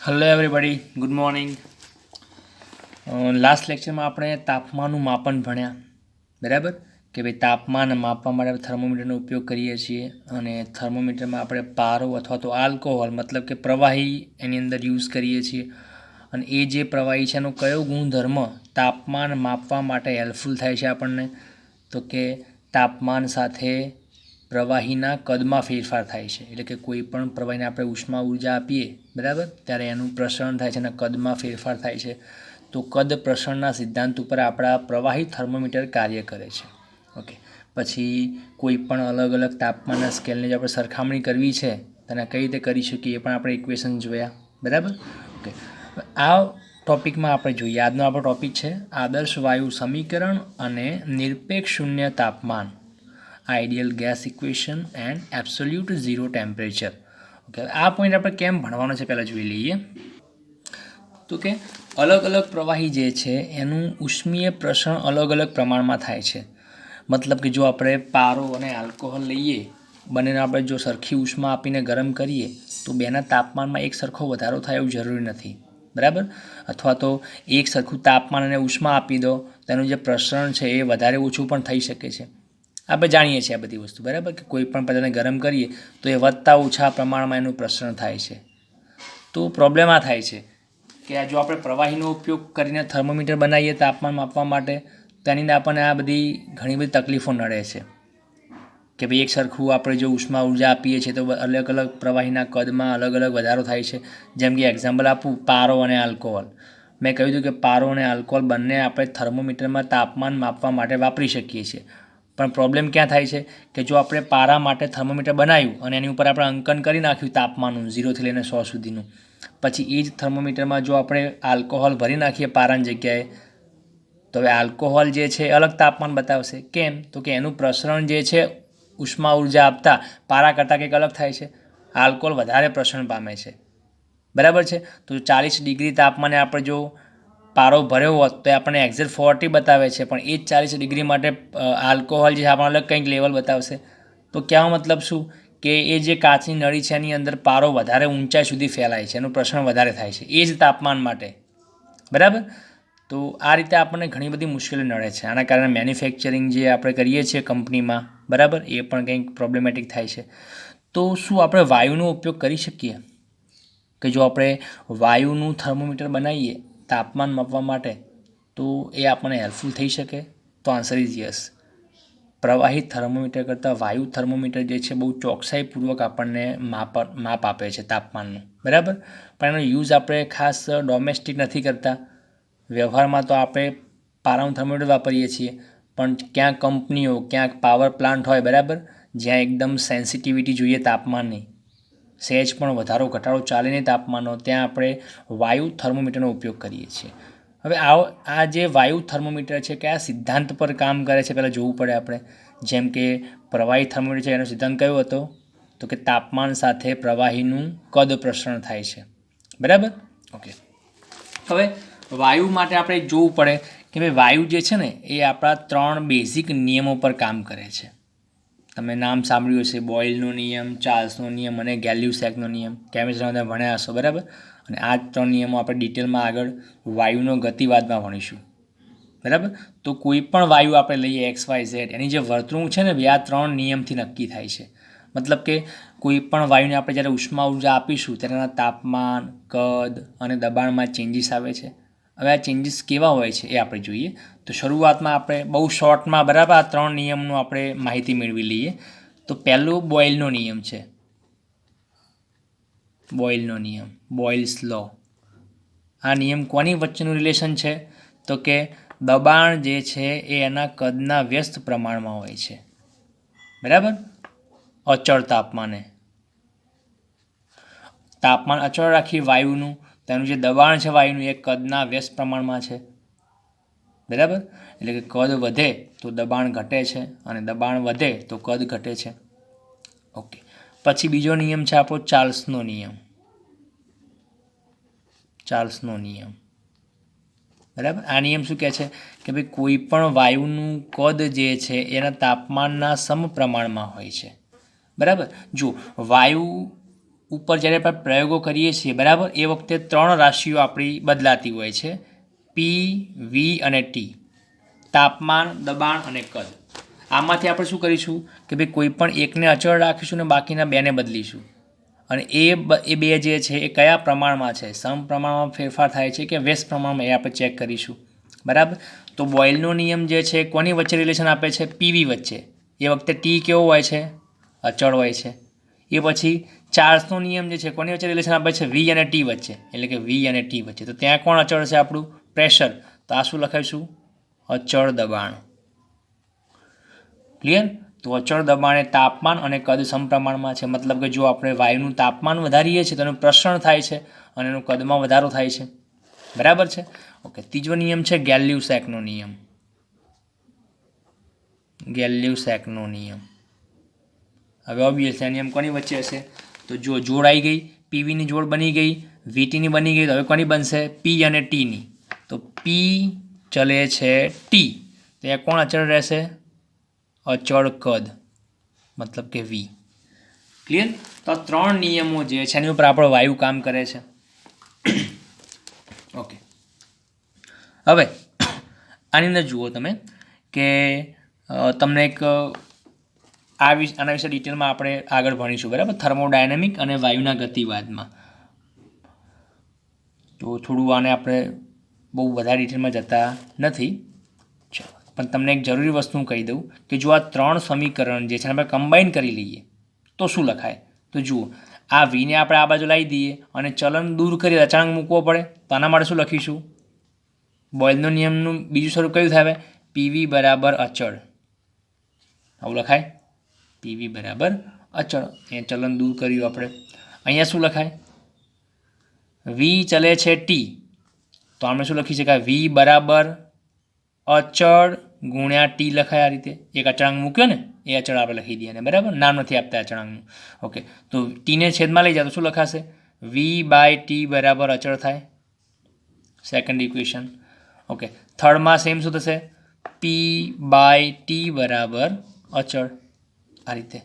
Hello everybody, good morning. Last લેક્ચરમાં આપણે તાપમાનનું માપન ભણ્યા, બરાબર? કે ભાઈ તાપમાન માપવા માટે થર્મોમીટરનો ઉપયોગ કરીએ છીએ અને થર્મોમીટરમાં આપણે પારો અથવા તો આલ્કોહોલ મતલબ કે પ્રવાહી એની અંદર યુઝ કરીએ છીએ. અને એ જે પ્રવાહી છે એનો કયો ગુણધર્મ તાપમાન માપવા માટે હેલ્પફુલ થાય છે આપણને? તો કે તાપમાન સાથે પ્રવાહીના કદમાં ફેરફાર થાય છે. એટલે કે કોઈ પણ પ્રવાહીને આપણે ઉષ્મા ઉર્જા આપીએ, બરાબર, ત્યારે એનું પ્રસરણ થાય છે અને કદમાં ફેરફાર થાય છે. તો કદ પ્રસરણના સિદ્ધાંત ઉપર આપણા પ્રવાહી થર્મોમીટર કાર્ય કરે છે. ઓકે, પછી કોઈ પણ અલગ અલગ તાપમાનના સ્કેલની જો આપણે સરખામણી કરવી છે તેને કઈ રીતે કરી શકીએ એ પણ આપણે ઇક્વેશન જોયા, બરાબર. ઓકે, આ ટોપિકમાં આપણે જોઈએ. આજનો આપણો ટોપિક છે આદર્શ વાયુ સમીકરણ અને નિરપેક્ષ શૂન્ય તાપમાન, ideal gas equation and absolute zero temperature. Okay, આ પોઈન્ટ આપણે કેમ ભણવાનો છે પહેલાં જોઈ લઈએ. તો કે અલગ અલગ પ્રવાહી જે છે એનું ઉષ્મીય પ્રસરણ અલગ અલગ પ્રમાણમાં થાય છે. મતલબ કે જો આપણે પારો અને આલ્કોહોલ લઈએ, બંનેને આપણે જો સરખી ઉષ્મા આપીને ગરમ કરીએ તો બેના તાપમાનમાં એક સરખો વધારો થાય એવું જરૂરી નથી, બરાબર. અથવા તો એક સરખું તાપમાન અને ઉષ્મા આપી દો, તેનું જે પ્રસરણ છે એ વધારે ઓછું પણ થઈ શકે છે. આપણે જાણીએ છીએ આ બધી વસ્તુ, બરાબર, કે કોઈ પણ પદાર્થને ગરમ કરીએ તો એ વધતા ઓછા પ્રમાણમાં એનું પ્રસરણ થાય છે. તો પ્રોબ્લેમ આ થાય છે કે જો આપણે પ્રવાહીનો ઉપયોગ કરીને થર્મોમીટર બનાવીએ તાપમાન માપવા માટે, તેની અંદર આપણને આ બધી ઘણી બધી તકલીફો નડે છે કે ભાઈ એક સરખું આપણે જો ઉષ્મા ઉર્જા આપીએ છીએ તો અલગ અલગ પ્રવાહીના કદમાં અલગ અલગ વધારો થાય છે. જેમ કે એક્ઝામ્પલ આપું, પારો અને આલ્કોહોલ. મેં કહ્યું હતું કે પારો અને આલ્કોહોલ બંને આપણે થર્મોમીટરમાં તાપમાન માપવા માટે વાપરી શકીએ છીએ. પણ પ્રોબ્લેમ ક્યાં થાય છે કે જો આપણે પારા માટે થર્મોમીટર બનાવ્યું અને એની ઉપર આપણે અંકન કરી નાખ્યું તાપમાનનું 0થી લઈને 100 સુધીનું, પછી એ જ થર્મોમીટરમાં જો આપણે આલ્કોહોલ ભરી નાખીએ પારાની જગ્યાએ, તો હવે આલ્કોહોલ જે છે અલગ તાપમાન બતાવશે. કેમ? તો કે એનું પ્રસરણ જે છે ઉષ્મા ઉર્જા આપતા પારા કરતાં કંઈક અલગ થાય છે. આલ્કોહોલ વધારે પ્રસરણ પામે છે, બરાબર છે. તો 40 ડિગ્રી તાપમાને આપણે જો પારો ભર્યો હોત તો આપણને એક્ઝેક્ટ 40 બતાવે છે, પણ એ જ 40 ડિગ્રી માટે આલ્કોહોલ જે આપણને અલગ કંઈક લેવલ બતાવશે. તો કહેવાનો મતલબ શું કે એ જે કાચની નળી છે એની અંદર પારો વધારે ઊંચાઈ સુધી ફેલાય છે, એનું પ્રસરણ વધારે થાય છે એ જ તાપમાન માટે, બરાબર. તો આ રીતે આપણને ઘણી બધી મુશ્કેલી નડે છે. આના કારણે મેન્યુફેક્ચરિંગ જે આપણે કરીએ છીએ કંપનીમાં, બરાબર, એ પણ કંઈક પ્રોબ્લેમેટિક થાય છે. તો શું આપણે વાયુનો ઉપયોગ કરી શકીએ? કે જો આપણે વાયુનું થર્મોમીટર બનાવીએ તાપમાન માપવા માટે તો એ આપણને હેલ્પફુલ થઈ શકે? તો આન્સર ઇઝ યસ. પ્રવાહી થર્મોમીટર કરતાં વાયુ થર્મોમીટર જે છે બહુ ચોકસાઈપૂર્વક આપણને માપ આપે છે તાપમાનનું, બરાબર. પણ એનો યુઝ આપણે ખાસ ડોમેસ્ટિક નથી કરતા. વ્યવહારમાં તો આપણે પારાનું થર્મોમીટર વાપરીએ છીએ, પણ ક્યાંક કંપનીઓ, ક્યાંક પાવર પ્લાન્ટ હોય, બરાબર, જ્યાં એકદમ સેન્સિટિવિટી જોઈએ તાપમાનની, સહેજ પણ વધારો ઘટાડો ચાલે નહીં તાપમાનનો, ત્યાં આપણે વાયુ થર્મોમીટરનો ઉપયોગ કરીએ છીએ. હવે આ જે વાયુ થર્મોમીટર છે કયા સિદ્ધાંત પર કામ કરે છે પહેલાં જોવું પડે આપણે. જેમ કે પ્રવાહી થર્મોમીટર છે એનો સિદ્ધાંત કયો હતો? તો કે તાપમાન સાથે પ્રવાહીનું કદ પ્રસરણ થાય છે, બરાબર. ઓકે, હવે વાયુ માટે આપણે જોવું પડે કે ભાઈ વાયુ જે છે ને એ આપણા 3 બેઝિક નિયમો પર કામ કરે છે. તમે નામ સાંભળ્યું હશે, બોયલનો નિયમ, ચાર્લ્સનો નિયમ અને ગેલ્યુસેકનો નિયમ. કેમિસ્ટ્રીમાં તમે ભણ્યા હશો, બરાબર. અને આ 3 નિયમો આપણે ડિટેલમાં આગળ વાયુનો ગતિવાદમાં ભણીશું, બરાબર. તો કોઈ પણ વાયુ આપણે લઈએ XYZ, એની જે વર્તણૂક છે ને આ 3 નિયમથી નક્કી થાય છે. મતલબ કે કોઈ પણ વાયુને આપણે જ્યારે ઉષ્મા ઉર્જા આપીશું ત્યારે એના તાપમાન, કદ અને દબાણમાં ચેન્જીસ આવે છે. હવે આ ચેન્જીસ કેવા હોય છે એ આપણે જોઈએ. તો શરૂઆતમાં આપણે બહુ શોર્ટમાં, બરાબર, આ 3 નિયમનું આપણે માહિતી મેળવી લઈએ. તો પહેલો બોયલનો નિયમ છે, બોયલનો નિયમ, બોયલ્સ લો. આ નિયમ કોની વચ્ચેનું રિલેશન છે? તો કે દબાણ જે છે એ એના કદના વ્યસ્ત પ્રમાણમાં હોય છે, બરાબર. અચળ તાપમાન અચળ રાખીએ વાયુનું, તેનું જે દબાણ છે વાયુનું એ કદના વ્યસ્ત પ્રમાણમાં છે, બરાબર. એટલે કે કદ વધે તો દબાણ ઘટે છે અને દબાણ વધે તો કદ ઘટે છે. ઓકે, પછી બીજો નિયમ છે આપણો ચાર્લ્સનો નિયમ, બરાબર. આ નિયમ શું કહે છે કે ભાઈ કોઈ પણ વાયુનું કદ જે છે એના તાપમાનના સમપ્રમાણમાં હોય છે, બરાબર. જો વાયુ ઉપર જ્યારે આપણે પ્રયોગો કરીએ છીએ બરાબર, એ વખતે 3 રાશિઓ આપણી બદલાતી હોય છે, પી, વી અને ટી, તાપમાન, દબાણ અને કદ. આમાંથી આપણે શું કરીશું કે ભાઈ કોઈ પણ એકને અચળ રાખીશું ને બાકીના બેને બદલીશું. અને એ બે જે છે એ કયા પ્રમાણમાં છે, સમપ્રમાણમાં ફેરફાર થાય છે કે વ્યસ્ત પ્રમાણમાં, એ આપણે ચેક કરીશું. બરાબર. તો બોયલનો નિયમ જે છે કોની વચ્ચે રિલેશન આપે છે, પીવી વચ્ચે. એ વખતે ટી કેવો હોય છે, અચળ હોય છે. એ પછી ચાર્લ્સનો નિયમ જે છે કોની વચ્ચે રિલેશન આપે છે, વી અને ટી વચ્ચે, એટલે કે વી અને ટી વચ્ચે. તો ત્યાં કોણ અચળ છે, આપણું પ્રેશર. તો આ શું લખાઈશું, અચળ દબાણ. ક્લિયર. તો અચળ દબાણે તાપમાન અને કદ સમપ્રમાણમાં છે, મતલબ કે જો આપણે વાયુનું તાપમાન વધારીએ છીએ તો એનું પ્રસરણ થાય છે અને એનું કદમાં વધારો થાય છે. બરાબર છે. ઓકે. ત્રીજો નિયમ છે ગેલ્યુસેકનો નિયમ. ગેલ્યુસેકનો નિયમ. હવે ઓબ્વિયસલી આ નિયમ કોની વચ્ચે હશે, તો જો જોડ આવી ગઈ, પીવીની જોડ બની ગઈ, વીટીની બની ગઈ, તો હવે કોની બનશે, પી અને ટીની. તો પી ચલે છે ટી, તો એ કોણ અચળ રહેશે, અચળ કદ, મતલબ કે વી. ક્લિયર. તો આ 3 નિયમો જે છે એની ઉપર આપણો વાયુ કામ કરે છે. ઓકે. હવે આની અંદર જુઓ તમે કે તમને એક આના વિશે ડિટેલમાં આપણે આગળ ભણીશું. બરાબર. થર્મોડાયનેમિક અને વાયુના ગતિવાદમાં. તો થોડું આને આપણે બહુ વધારે ડિટેલમાં જતા નથી, પણ તમને એક જરૂરી વસ્તુ હું કહી દઉં કે જો આ 3 સમીકરણ જે છે આપણે કમ્બાઈન કરી લઈએ તો શું લખાય. તો જુઓ, આ વીને આપણે આ બાજુ લાવી દઈએ અને ચલન દૂર કરી અચાનક મૂકવો પડે, તો આના માટે શું લખીશું, બોયલનો નિયમનું બીજું સ્વરૂપ કયું થાય, પીવી બરાબર અચળ. આવું લખાય, પીવી બરાબર અચળ. એ ચલન દૂર કર્યું આપણે. અહીંયા શું લખાય, વી ચલે છે ટી, તો આપણે શું લખી શકાય, વી બરાબર અચળ ગુણ્યા ટી લખાય. આ રીતે એક અચળાંક મૂક્યો ને, એ અચળ આપણે લખી દઈએ ને. બરાબર. નામ નથી આપતા અચળાંકનું. ઓકે. તો ટીને છેદમાં લઈ જાઓ તો શું લખાશે, વી બાય ટી બરાબર અચળ થાય. Second equation. ઓકે. થર્ડમાં સેમ શું થશે, પી બાય ટી બરાબર અચળ. આ રીતે.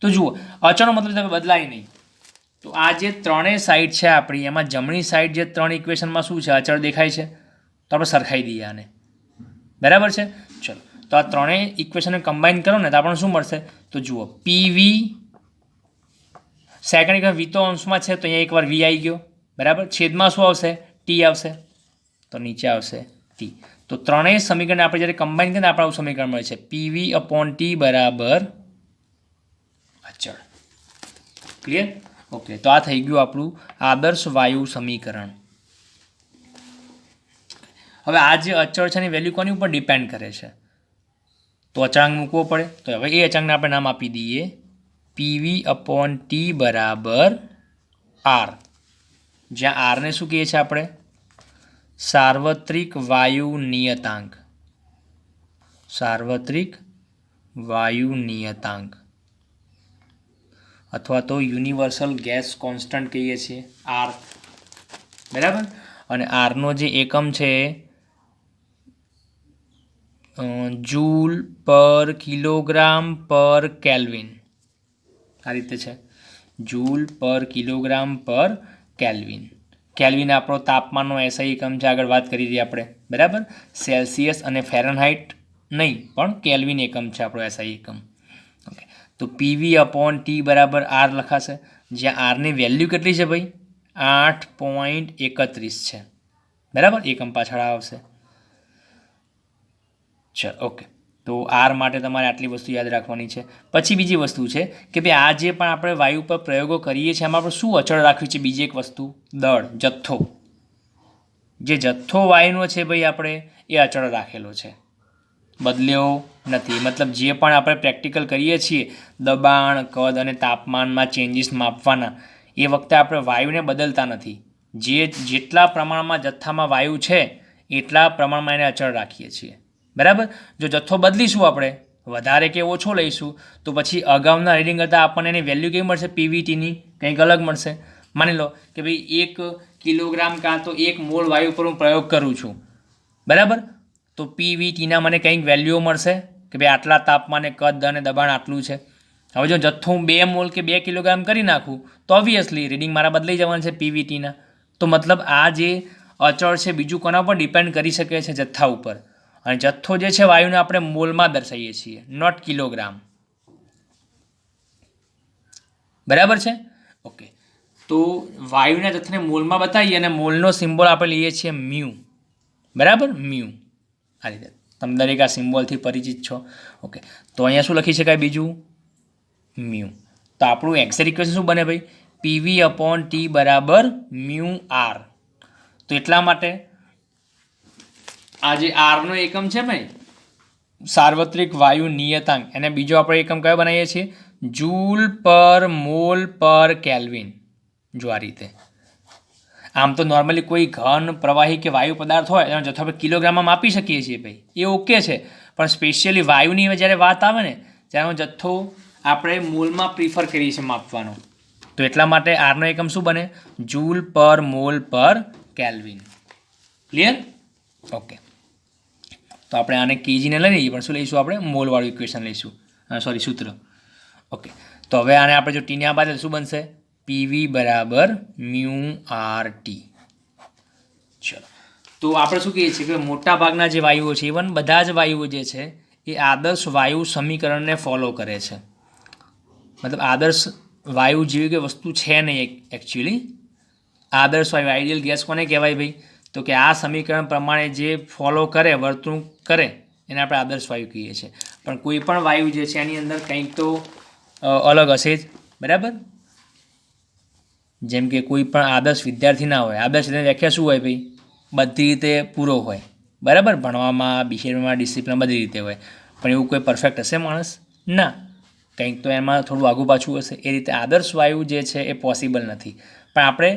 તો જુઓ, અચળનો મતલબ તમે બદલાય નહીં. તો આ જે ત્રણેય સાઈડ છે આપણી, એમાં જમણી સાઈડ જે 3 ઇક્વેશનમાં શું છે, અચળ દેખાય છે, તો આપણે સરખાઈ દઈએ આને. બરાબર છે. ચલો, તો આ ત્રણેય ઇક્વેશનને કમ્બાઈન કરો ને તો આપણને શું મળશે, તો જુઓ, પીવી સેકન્ડ ઇક્વેશન, વી તો અંશમાં છે તો અહીંયા એકવાર વી આવી ગયો. બરાબર. છેદમાં શું આવશે, ટી આવશે, તો નીચે આવશે ટી. તો ત્રણેય સમીકરણ આપણે જ્યારે કમ્બાઈન કરીએ આપણે આવું સમીકરણ મળે છે, પીવી અપોન ટી બરાબર અચળ. ક્લિયર. ઓકે. તો આ થઈ ગયું આપણું આદર્શ વાયુ સમીકરણ. હવે આ જે અચળ છે એની વેલ્યુ કોની ઉપર ડિપેન્ડ કરે છે, તો અચળાંક મૂકવો પડે. તો હવે એ અચળાંકને આપણે નામ આપી દઈએ પીવી અપોન ટી બરાબર આર, જ્યાં આરને શું કહીએ છીએ આપણે, સાર્વત્રિક વાયુ નિયતાંક. સાર્વત્રિક વાયુ નિયતાંક અથવા તો યુનિવર્સલ ગેસ કોન્સ્ટન્ટ કહીએ છીએ, આર. બરાબર. અને આરનો જે એકમ છે જૂલ પર કિલોગ્રામ પર કેલ્વિન. આ રીતે છે, જૂલ પર કિલોગ્રામ પર કેલ્વિન. કેલ્વિન આપણો તાપમાનનો એસઆઈ એકમ છે, આગળ વાત કરી હતી આપણે. બરાબર. સેલ્સિયસ અને ફેરનહાઇટ નહીં, પણ કેલ્વિન એકમ છે આપણો એસઆઈ એકમ. ઓકે. તો પીવી અપોન ટી બરાબર આર લખાશે, જ્યાં આરની વેલ્યુ કેટલી છે ભાઈ, 8.31 છે. બરાબર. એકમ પાછળ આવશે. ચલો. ઓકે. તો આર માટે તમારે આટલી વસ્તુ યાદ રાખવાની છે. પછી બીજી વસ્તુ છે કે ભાઈ આ જે પણ આપણે વાયુ પર પ્રયોગો કરીએ છીએ એમાં આપણે શું અચળ રાખ્યું છે, બીજી એક વસ્તુ, દળ, જથ્થો. જે જથ્થો વાયુનો છે ભાઈ આપણે એ અચળ રાખેલો છે, બદલ્યો નથી. મતલબ જે પણ આપણે પ્રેક્ટિકલ કરીએ છીએ દબાણ, કદ અને તાપમાનમાં ચેન્જીસ માપવાના, એ વખતે આપણે વાયુને બદલતા નથી. જેટલા પ્રમાણમાં જથ્થામાં વાયુ છે એટલા પ્રમાણમાં એને અચળ રાખીએ છીએ. બરાબર. જો જથ્થો બદલીશું આપણે, વધારે કે ઓછો લઈશું, તો પછી અગાઉના રીડિંગ કરતાં આપણને એની વેલ્યુ કેવી મળશે, પીવીટીની કંઈક અલગ મળશે. માની લો કે ભાઈ 1 કિલોગ્રામ કાં તો 1 મોલ વાયુ પર હું પ્રયોગ કરું છું. બરાબર. તો પીવીટીના મને કંઈક વેલ્યુઓ મળશે કે ભાઈ આટલા તાપમાને કદ અને દબાણ આટલું છે. હવે જો જથ્થો હું 2 મોલ કે 2 કિલોગ્રામ કરી નાખું તો ઓબ્વિયસલી રીડિંગ મારા બદલાઈ જવાના છે પીવીટીના. તો મતલબ આ જે અચળ છે બીજું કોના ઉપર ડિપેન્ડ કરી શકે છે? જથ્થા ઉપર. અને જથ્થો જે છે વાયુને આપણે મોલમાં દર્શાવીએ છીએ, નોટ કિલોગ્રામ. બરાબર છે? ઓકે. તો વાયુના જથ્થાને મોલમાં બતાવીએ અને મોલનો સિમ્બોલ આપણે લઈએ છીએ મ્યુ. બરાબર? મ્યુ. આ રીતે તમે દરેક આ સિમ્બોલથી પરિચિત છો. ઓકે. તો અહીંયા શું લખી શકાય બીજું? મ્યુ. તો આપણું એક્ઝેક્ટ ઇક્વેશન શું બને ભાઈ? PV/T બરાબર મ્યુ આર. તો એટલા માટે આ જે આરનો એકમ છે ભાઈ સાર્વત્રિક વાયુ નિયતાંક, એને બીજો આપણે એકમ કયો બનાવીએ છીએ? જૂલ પર મોલ પર કેલ્વિન. જો આ રીતે. આમ તો નોર્મલી કોઈ ઘન પ્રવાહી કે વાયુ પદાર્થ હોય એનો જથ્થો આપણે કિલોગ્રામમાં માપી શકીએ છીએ ભાઈ, એ ઓકે છે. પણ સ્પેશિયલી વાયુની જ્યારે વાત આવે ને ત્યારનો જથ્થો આપણે મોલમાં પ્રિફર કરીએ છીએ માપવાનો. તો એટલા માટે આરનો એકમ શું બને? જૂલ પર મોલ પર કેલ્વિન. ક્લિયર? ઓકે. તો આપણે આને કેજીને લઈ લઈએ પણ શું લઈશું આપણે? મોલવાળું ઇક્વેશન લઈશું, સોરી સૂત્ર. ઓકે. તો હવે આને આપણે જો ટીને આ બાદ શું બનશે? પીવી બરાબર મ્યુ આર ટી. ચલો. તો આપણે શું કહીએ છીએ કે મોટા ભાગના જે વાયુઓ છે, ઇવન બધા જ વાયુઓ જે છે એ આદર્શ વાયુ સમીકરણને ફોલો કરે છે. મતલબ આદર્શ વાયુ જેવી કે વસ્તુ છે નહીં એકચ્યુઅલી. આદર્શ વાયુ, આઈડિયલ ગેસ કોને કહેવાય ભાઈ? તો કે આ સમીકરણ પ્રમાણે જે ફોલો કરે, વર્તણૂક કરે એને આપણે આદર્શ વાયુ કહીએ છીએ. પણ કોઈ પણ વાયુ જે છે એની અંદર કંઈક તો અલગ હશે જ. બરાબર? જેમ કે કોઈ પણ આદર્શ વિદ્યાર્થી ના હોય. આદર્શ વ્યાખ્યા શું હોય ભાઈ? બધી રીતે પૂરો હોય. બરાબર? ભણવામાં, બિહેવિયરમાં, ડિસિપ્લિન બધી રીતે હોય. પણ એવું કોઈ પરફેક્ટ હશે માણસ? ના. કંઈક તો એમાં થોડું આગું પાછું હશે. એ રીતે આદર્શ વાયુ જે છે એ પોસિબલ નથી. પણ આપણે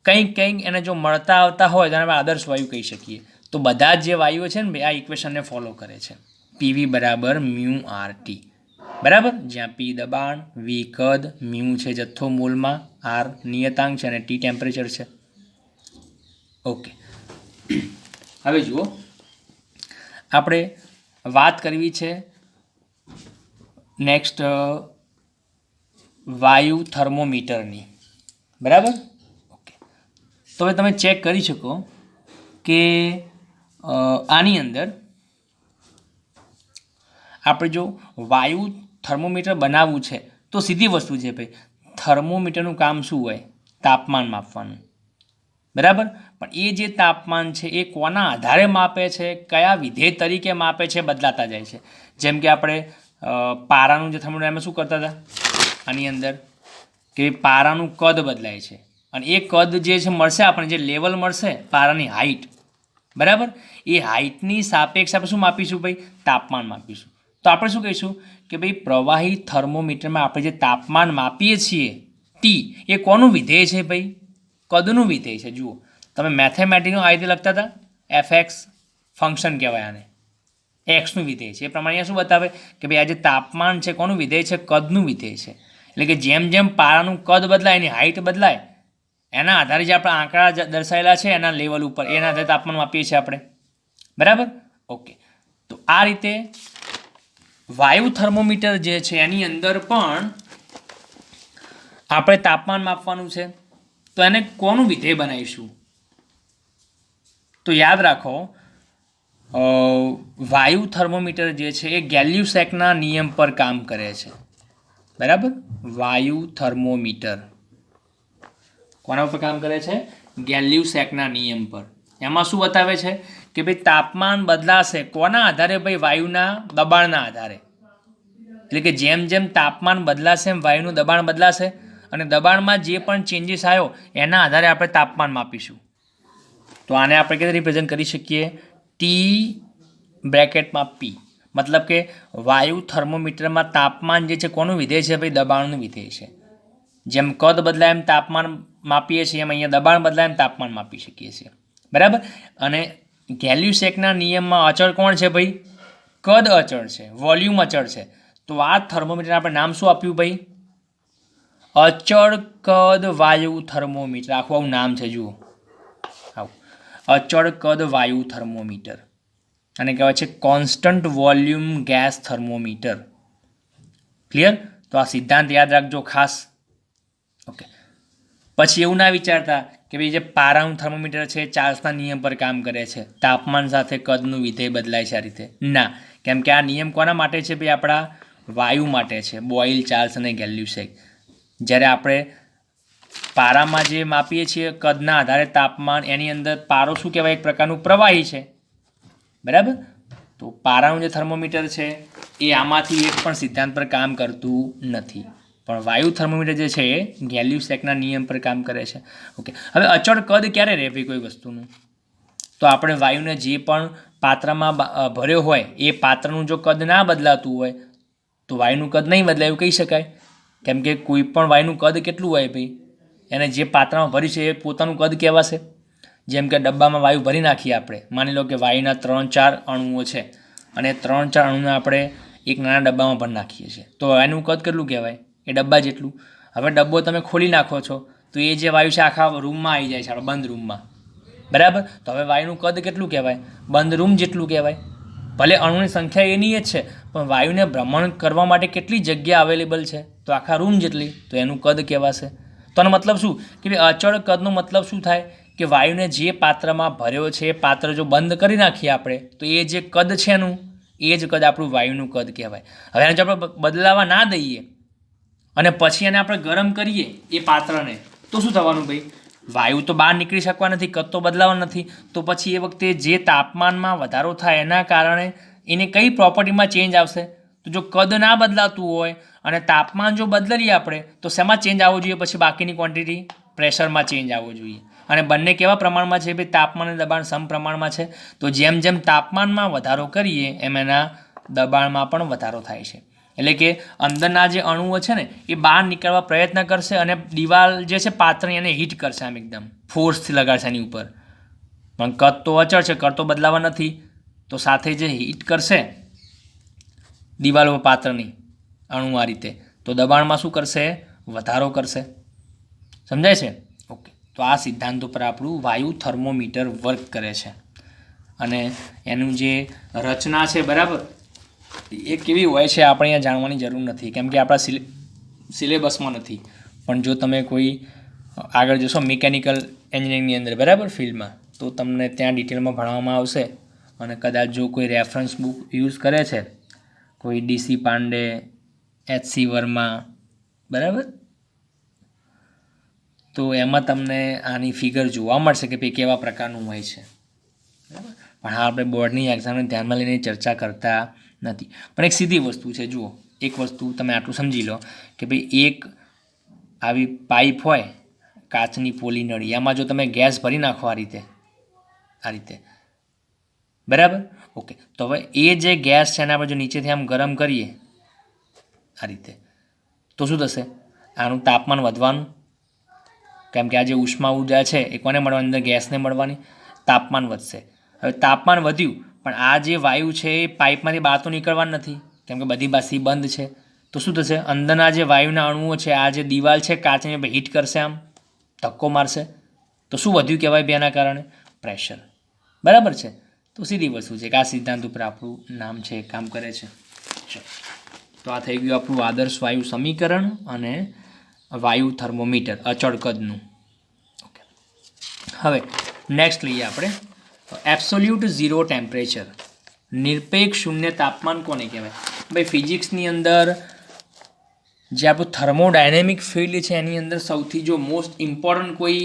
કંઈક એને જો મળતા આવતા હોય તો આપણે આદર્શ વાયુ કહી શકીએ. તો બધા જ જે વાયુઓ છે ને આ ઇક્વેશનને ફોલો કરે છે. પીવી બરાબર મ્યુ આર ટી. બરાબર? જ્યાં પી દબાણ, વી કદ, મ્યુ છે જથ્થો મોલમાં, આર નિયતાંક છે અને ટી ટેમ્પરેચર છે. ઓકે. હવે જુઓ, આપણે વાત કરવી છે નેક્સ્ટ વાયુ થર્મોમીટરની. બરાબર? ઓકે. તો હવે તમે ચેક કરી શકો કે આની અંદર આપણે જો વાયુ થર્મોમીટર બનાવવું છે તો સીધી વસ્તુ છે ભાઈ, થર્મોમીટરનું કામ શું હોય? તાપમાન માપવાનું. બરાબર? પણ એ જે તાપમાન છે એ કોના આધારે માપે છે, કયા વિધેય તરીકે માપે છે, બદલાતા જાય છે. જેમ કે આપણે પારાનું જે થર્મોમીટર એમાં શું કરતા હતા આની અંદર કે પારાનું કદ બદલાય છે અને એ કદ જે છે મળશે આપણને, જે લેવલ મળશે પારાની હાઇટ. બરાબર? એ હાઇટની સાપેક્ષ આપણે શું માપીશું ભાઈ? તાપમાન માપીશું. તો આપણે શું કહીશું કે ભાઈ પ્રવાહી થર્મોમીટરમાં આપણે જે તાપમાન માપીએ છીએ ટી, એ કોનું વિધેય છે ભાઈ? કદનું વિધેય છે. જુઓ, તમે મેથેમેટિકનું આ રીતે લખતા હતા, એફએક્સ ફંક્શન કહેવાય આને, એક્સનું વિધેય છે. એ પ્રમાણે અહીંયા શું બતાવે કે ભાઈ આ જે તાપમાન છે કોનું વિધેય છે? કદનું વિધેય છે. એટલે કે જેમ જેમ પારાનું કદ બદલાય, એની હાઇટ બદલાય, એના આધારે જે આપણા આંકડા દર્શાવેલા છે એના લેવલ ઉપર, એના આધારે તાપમાન માપીએ છીએ આપણે. બરાબર? ઓકે. તો આ રીતે વાયુ થર્મોમીટર જે છે એની અંદર પણ આપણે તાપમાન માપવાનું છે. તો એને કોનું વિધેય બનાવીશું? તો યાદ રાખો, વાયુ થર્મોમીટર જે છે એ ગેલ્યુસેકના નિયમ પર કામ કરે છે. બરાબર? વાયુ થર્મોમીટર કોના ઉપર કામ કરે છે? ગેલ્યુસેકના નિયમ પર. એમાં શું બતાવે છે કે ભાઈ તાપમાન બદલાશે કોના આધારે ભાઈ? વાયુના દબાણના આધારે. એટલે કે જેમ જેમ તાપમાન બદલાશે એમ વાયુનું દબાણ બદલાશે અને દબાણમાં જે પણ ચેન્જીસ આવ્યો એના આધારે આપણે તાપમાન માપીશું. તો આને આપણે કેવી રીતે રિપ્રેઝન્ટ કરી શકીએ? ટી બ્રેકેટમાં પી. મતલબ કે વાયુ થર્મોમીટરમાં તાપમાન જે છે કોનું વિધેય છે ભાઈ? દબાણનું વિધેય છે. જેમ કદ બદલાય એમ તાપમાન માપીએ છીએ, એમ અહીંયા દબાણ બદલાય એમ તાપમાન માપી શકીએ છીએ. બરાબર? અને ગેલ્યુસેકના નિયમમાં અચળ કોણ છે ભાઈ? કદ અચળ છે, વોલ્યુમ અચળ છે. તો આ થર્મોમીટર આપણે નામ શું આપ્યું ભાઈ? અચળ કદ વાયુ થર્મોમીટર. આખું આવું નામ છે. જુઓ, આવું અચળ કદ વાયુ થર્મોમીટર. અને કહેવાય છે constant volume gas thermometer. Clear? તો આ સિદ્ધાંત યાદ રાખજો ખાસ. ઓકે. પછી એવું ના વિચારતા કે ભાઈ જે પારાનું થર્મોમીટર છે એ ચાર્લ્સના નિયમ પર કામ કરે છે, તાપમાન સાથે કદનું વિધેય બદલાય છે આ રીતે. ના, કેમ કે આ નિયમ કોના માટે છે ભાઈ? આપણા વાયુ માટે છે, બોઇલ, ચાર્લ્સ અને ગેલ્યુસેક. જ્યારે આપણે પારામાં જે માપીએ છીએ કદના આધારે તાપમાન, એની અંદર પારો શું કહેવાય? એક પ્રકારનું પ્રવાહી છે, બરાબર? તો પારાનું જે થર્મોમીટર છે એ આમાંથી એક પણ સિદ્ધાંત પર કામ કરતું નથી, પણ વાયુ થર્મોમીટર જે છે એ ગેલ્યુસેકના નિયમ પર કામ કરે છે. ઓકે. હવે અચળ કદ ક્યારે રહે ભાઈ કોઈ વસ્તુનું? તો આપણે વાયુને જે પણ પાત્રમાં ભર્યો હોય એ પાત્રનું જો કદ ના બદલાતું હોય તો વાયુનું કદ નહીં બદલાય એવું કહી શકાય. કેમ કે કોઈ પણ વાયુનું કદ કેટલું હોય ભાઈ? એને જે પાત્રમાં ભર્યું છે એ પોતાનું કદ કહેવાશે. જેમ કે ડબ્બામાં વાયુ ભરી નાખીએ આપણે, માની લો કે વાયુના 3-4 અણુઓ છે અને 3-4 અણુને આપણે એક નાના ડબ્બામાં ભરી નાખીએ છીએ, તો એનું કદ કેટલું કહેવાય? એ ડબ્બા જેટલું. હવે ડબ્બો તમે ખોલી નાખો છો તો એ જે વાયુ છે આખા રૂમમાં આવી જાય છે, આપણે બંધ રૂમમાં, બરાબર? તો હવે વાયુનું કદ કેટલું કહેવાય? બંધ રૂમ જેટલું કહેવાય. ભલે અણુની સંખ્યા એની જ છે, પણ વાયુને ભ્રમણ કરવા માટે કેટલી જગ્યા અવેલેબલ છે? તો આખા રૂમ જેટલી, તો એનું કદ કહેવાશે. તો આનો મતલબ શું કે અચળ કદનો મતલબ શું થાય? કે વાયુને જે પાત્રમાં ભર્યો છે એ પાત્ર જો બંધ કરી નાખીએ આપણે તો એ જે કદ છે એનું, એ જ કદ આપણું વાયુનું કદ કહેવાય. હવે એને જો આપણે બદલાવા ના દઈએ અને પછી એને આપણે ગરમ કરીએ એ પાત્રને, તો શું થવાનું ભાઈ? વાયુ તો બહાર નીકળી શકવા નથી, કદ તો બદલાવા નથી. તો પછી એ વખતે જે તાપમાનમાં વધારો થાય એના કારણે એને કઈ પ્રોપર્ટીમાં ચેન્જ આવશે? તો જો કદ ના બદલાતું હોય અને તાપમાન જો બદલીએ આપણે તો શેમાં ચેન્જ આવવો જોઈએ? પછી બાકીની ક્વોન્ટિટી પ્રેશરમાં ચેન્જ આવવો જોઈએ. અને બંને કેવા પ્રમાણમાં છે ભાઈ? તાપમાન અને દબાણ સમપ્રમાણમાં છે. તો જેમ જેમ તાપમાનમાં વધારો કરીએ એમ એના દબાણમાં પણ વધારો થાય છે. એટલે કે અંદરના જે અણુઓ છે ને એ બહાર નીકળવા પ્રયત્ન કરશે અને દિવાલ જે છે પાત્રની એને હીટ કરશે, આમ એકદમ ફોર્સથી લગાડશે એની ઉપર. પણ કદ તો અચળ છે, કદ તો બદલાવા નથી. તો સાથે જે હીટ કરશે દિવાલ ઉપર પાત્રની અણુ આ રીતે, તો દબાણમાં શું કરશે? વધારો કરશે. સમજાય છે? ઓકે. તો આ સિદ્ધાંત ઉપર આપણું વાયુ થર્મોમીટર વર્ક કરે છે. અને એનું જે રચના છે, બરાબર, એ કેવી હોય છે આપણે અહીંયા જાણવાની જરૂર નથી, કેમ કે આપણા સિલેબસમાં નથી. પણ જો તમે કોઈ આગળ જશો મિકેનિકલ એન્જિનિયરિંગની અંદર, બરાબર, ફિલ્ડમાં, તો તમને ત્યાં ડિટેલમાં ભણવામાં આવશે. અને કદાચ જો કોઈ રેફરન્સ બુક યુઝ કરે છે, કોઈ ડીસી પાંડે, એચસી વર્મા, બરાબર, તો એમાં તમને આની ફિગર જોવા મળશે કે ભાઈ કેવા પ્રકારનું હોય છે, બરાબર. પણ હા, આપણે બોર્ડની એક્ઝામને ધ્યાનમાં લઈને ચર્ચા કરતા નથી. પણ એક સીધી વસ્તુ છે, જુઓ, એક વસ્તુ તમે આટલું સમજી લો કે ભાઈ એક આવી પાઇપ હોય, કાચની પોલી નળી, એમાં જો તમે ગેસ ભરી નાખો આ રીતે, બરાબર, ઓકે, તો હવે એ જે ગેસ છે એને આપણે જો નીચેથી આમ ગરમ કરીએ આ રીતે, તો શું થશે? આનું તાપમાન વધવાનું, કેમ કે આ જે ઉષ્મા ઉર્જા છે એ કોને મળવાની? અંદર ગેસને મળવાની. તાપમાન વધશે. હવે તાપમાન વધ્યું, પણ આ જે વાયુ છે એ પાઇપમાંથી બહાર તો નીકળવાનું નથી, કેમ કે બધી બાજુથી બંધ છે. તો શું થશે? અંદરના જે વાયુના અણુઓ છે, આ જે દિવાલ છે કાચને હીટ કરશે, આમ ધક્કો મારશે, તો શું વધ્યું કહેવાય બે એના કારણે? પ્રેશર. બરાબર છે? તો સીધી વસ્તુ છે કે આ સિદ્ધાંત ઉપર આપણું નામ છે કામ કરે છે. ચલો, તો આ થઈ ગયું આપણું આદર્શ વાયુ સમીકરણ અને વાયુ થર્મોમીટર અચળ કદનું. ઓકે. હવે નેક્સ્ટ લઈએ આપણે એબ્સોલ્યુટ ઝીરો ટેમ્પરેચર, નિરપેક્ષ શૂન્ય તાપમાન કોને કહેવાય? ભાઈ ફિઝિક્સની અંદર જે આપણું થર્મોડાયનેમિક ફિલ્ડ છે એની અંદર સૌથી જો મોસ્ટ ઇમ્પોર્ટન્ટ કોઈ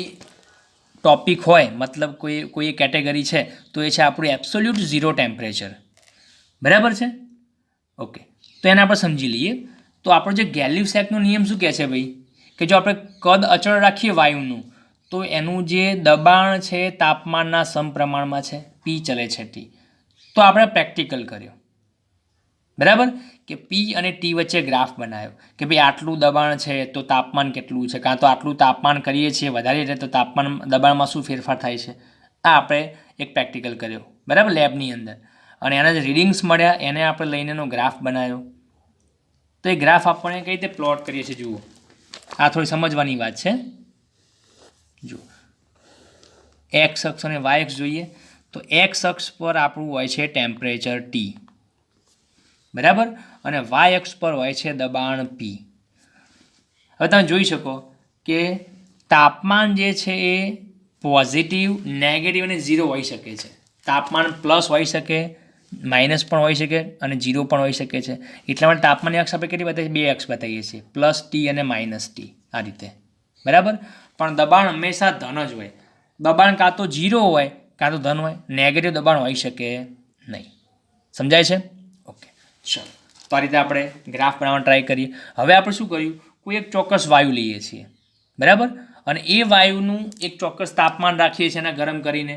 ટોપિક હોય, મતલબ કોઈ કેટેગરી છે, તો એ છે આપણું એબ્સોલ્યુટ ઝીરો ટેમ્પરેચર. બરાબર છે? ઓકે. તો એને આપણે સમજી લઈએ. તો આપણો જે ગેલ્યુસેકનો નિયમ શું કહે છે ભાઈ? કે જો આપણે કદ અચળ રાખીએ વાયુનું તો એનું જે દબાણ છે તાપમાનના સમપ્રમાણમાં છે, પી ચલે છે ટી. તો આપણે પ્રેક્ટિકલ કર્યો, બરાબર, કે પી અને ટી વચ્ચે ગ્રાફ બનાવ્યો કે ભાઈ આટલું દબાણ છે તો તાપમાન કેટલું છે, કાં તો આટલું તાપમાન કરીએ છીએ વધારીએ તો તાપમાન દબાણમાં શું ફેરફાર થાય છે. આ આપણે એક પ્રેક્ટિકલ કર્યો, બરાબર, લેબની અંદર. અને એના જે રીડિંગ્સ મળ્યા એને આપણે લઈને એનો ગ્રાફ બનાવ્યો. તો એ ગ્રાફ આપણે કઈ રીતે પ્લોટ કરીએ છીએ જુઓ, આ થોડી સમજવાની વાત છે. જુઓ, એક્સ અક્ષ અને વાય અક્ષ જોઈએ તો એક્સ અક્ષ પર આપણું હોય છે ટેમ્પરેચર ટી, બરાબર, અને વાય અક્ષ પર હોય છે દબાણ પી. હવે તમે જોઈ શકો કે તાપમાન જે છે એ પોઝિટિવ, નેગેટિવ અને ઝીરો હોઈ શકે છે. તાપમાન પ્લસ હોઈ શકે, માઇનસ પણ હોઈ શકે અને ઝીરો પણ હોઈ શકે છે. એટલા માટે તાપમાનની અક્ષ આપણે કેટલી બતાવીએ? 2 અક્ષ બતાવીએ છીએ, પ્લસ ટી અને માઇનસ ટી, આ રીતે. બરાબર, પણ દબાણ હંમેશા ધન જ હોય. દબાણ કાં તો ઝીરો હોય કાં તો ધન હોય, નેગેટિવ દબાણ હોઈ શકે નહીં. સમજાય છે? ઓકે, ચલો. તો આ રીતે આપણે ગ્રાફ બનાવવાનો ટ્રાય કરીએ. હવે આપણે શું કર્યું? કોઈ એક ચોક્કસ વાયુ લઈએ છીએ, બરાબર, અને એ વાયુનું એક ચોક્કસ તાપમાન રાખીએ છીએ એને ગરમ કરીને.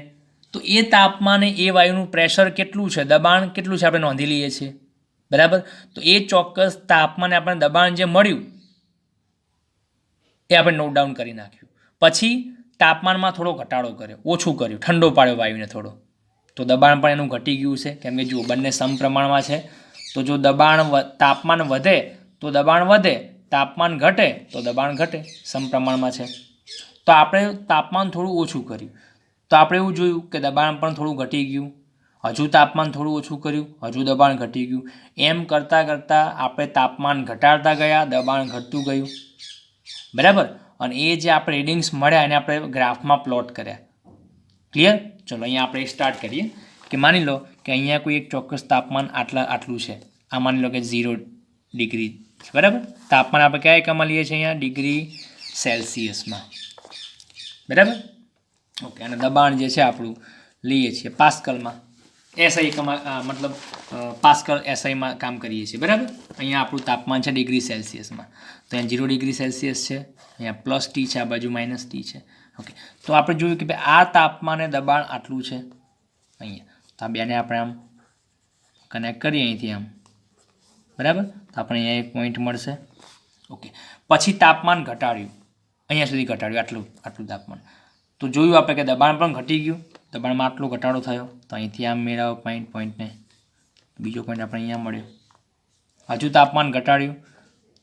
તો એ તાપમાને એ વાયુનું પ્રેશર કેટલું છે, દબાણ કેટલું છે, આપણે નોંધી લઈએ છીએ. બરાબર, તો એ ચોક્કસ તાપમાને આપણે દબાણ જે મળ્યું એ આપણે નોટ ડાઉન કરી નાખ્યું. પછી તાપમાનમાં થોડો ઘટાડો કર્યો, ઓછું કર્યું, ઠંડો પાડ્યો વાયુને થોડો, તો દબાણ પણ એનું ઘટી ગયું છે. કેમ કે જુઓ, બંને સમપ્રમાણમાં છે. તો જો તાપમાન વધે તો દબાણ વધે, તાપમાન ઘટે તો દબાણ ઘટે, સમપ્રમાણમાં છે. તો આપણે તાપમાન થોડું ઓછું કર્યું, તો આપણે એવું જોયું કે દબાણ પણ થોડું ઘટી ગયું. હજુ તાપમાન થોડું ઓછું કર્યું, હજુ દબાણ ઘટી ગયું. એમ કરતાં કરતાં આપણે તાપમાન ઘટાડતા ગયા, દબાણ ઘટતું ગયું. બરાબર, અને એ જે આપણે રીડિંગ્સ મળ્યા એને આપણે ગ્રાફમાં પ્લોટ કર્યા. ક્લિયર? ચલો, અહીંયા આપણે સ્ટાર્ટ કરીએ કે માની લો કે અહીંયા કોઈ એક ચોક્કસ તાપમાન આટલું છે. આ માની લો કે 0 ડિગ્રી, બરાબર. તાપમાન આપણે કયા એકમમાં લઈએ છીએ? અહીંયા ડિગ્રી સેલ્સિયસમાં. બરાબર, ઓકે. અને દબાણ જે છે આપણું લઈએ છીએ પાસ્કલમાં, એસઆઈ એકમમાં, મતલબ પાસ્કલ એસઆઈમાં કામ કરીએ છીએ. બરાબર, અહીંયા આપણું તાપમાન છે ડિગ્રી સેલ્સિયસમાં. તો અહીંયા 0 ડિગ્રી સેલ્સિયસ છે, અહીંયા પ્લસ ટી છે, આ બાજુ માઇનસ ટી છે. ઓકે, તો આપણે જોયું કે ભાઈ આ તાપમાને દબાણ આટલું છે અહીંયા. તો આ બેને આપણે આમ કનેક્ટ કરીએ અહીંથી આમ. બરાબર, તો આપણે અહીંયા એક પોઈન્ટ મળશે. ઓકે, પછી તાપમાન ઘટાડ્યું, અહીંયા સુધી ઘટાડ્યું, આટલું તાપમાન. તો જોયું આપણે કે દબાણ પણ ઘટી ગયું, દબાણમાં આટલો ઘટાડો થયો. તો અહીંથી આમ મેળવો પોઈન્ટને, બીજો પોઈન્ટ આપણે અહીંયા મળ્યો. હજુ તાપમાન ઘટાડ્યું,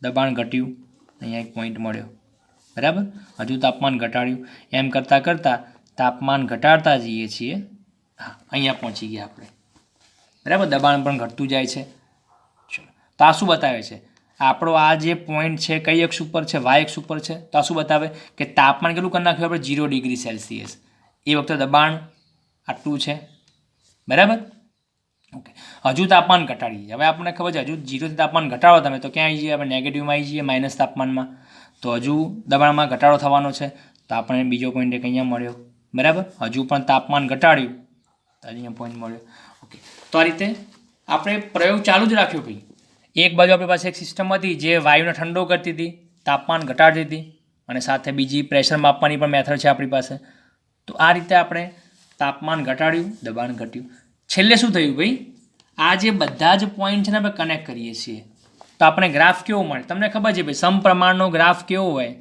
દબાણ ઘટ્યું, અહીંયા એક પોઈન્ટ મળ્યો. બરાબર, હજુ તાપમાન ઘટાડ્યું. એમ કરતાં કરતાં તાપમાન ઘટાડતા જઈએ છીએ. હા, અહીંયા પહોંચી ગયા આપણે. બરાબર, દબાણ પણ ઘટતું જાય છે. ચલો, તો આ શું બતાવે છે? આપણો આ જે પોઈન્ટ છે કઈ અક્ષ ઉપર છે? વાય અક્ષ ઉપર છે. તો આ શું બતાવે કે તાપમાન કેટલું કરી નાખ્યું આપણે? 0 ડિગ્રી સેલ્સિયસ. એ વખતે દબાણ આટલું છે. બરાબર, ઓકે. હજુ તાપમાન ઘટાડીએ. હવે આપણને ખબર છે હજુ 0થી તાપમાન ઘટાડો તમે તો ક્યાં આવી જઈએ? આપણે નેગેટિવમાં આવી જઈએ, માઇનસ તાપમાનમાં. તો હજુ દબાણમાં ઘટાડો થવાનો છે. તો આપણને બીજો પોઈન્ટ એક અહીંયા મળ્યો. બરાબર, હજુ પણ તાપમાન ઘટાડ્યું તો અહીંયા પોઈન્ટ મળ્યો. ઓકે, તો આ રીતે આપણે પ્રયોગ ચાલુ જ રાખ્યો ભાઈ. એક બાજુ આપણી પાસે એક સિસ્ટમ હતી જે વાયુને ઠંડો કરતી હતી, તાપમાન ઘટાડતી હતી, અને સાથે બીજી પ્રેશર માપવાની પણ મેથડ છે આપણી પાસે. તો આ રીતે આપણે તાપમાન ઘટાડ્યું, દબાણ ઘટ્યું. છેલ્લે શું થયું ભાઈ? આ જે બધા જ પોઈન્ટ છે ને આપણે કનેક્ટ કરીએ છીએ તો આપણે ગ્રાફ કેવો મળે? તમને ખબર છે ભાઈ, સમપ્રમાણનો ગ્રાફ કેવો હોય?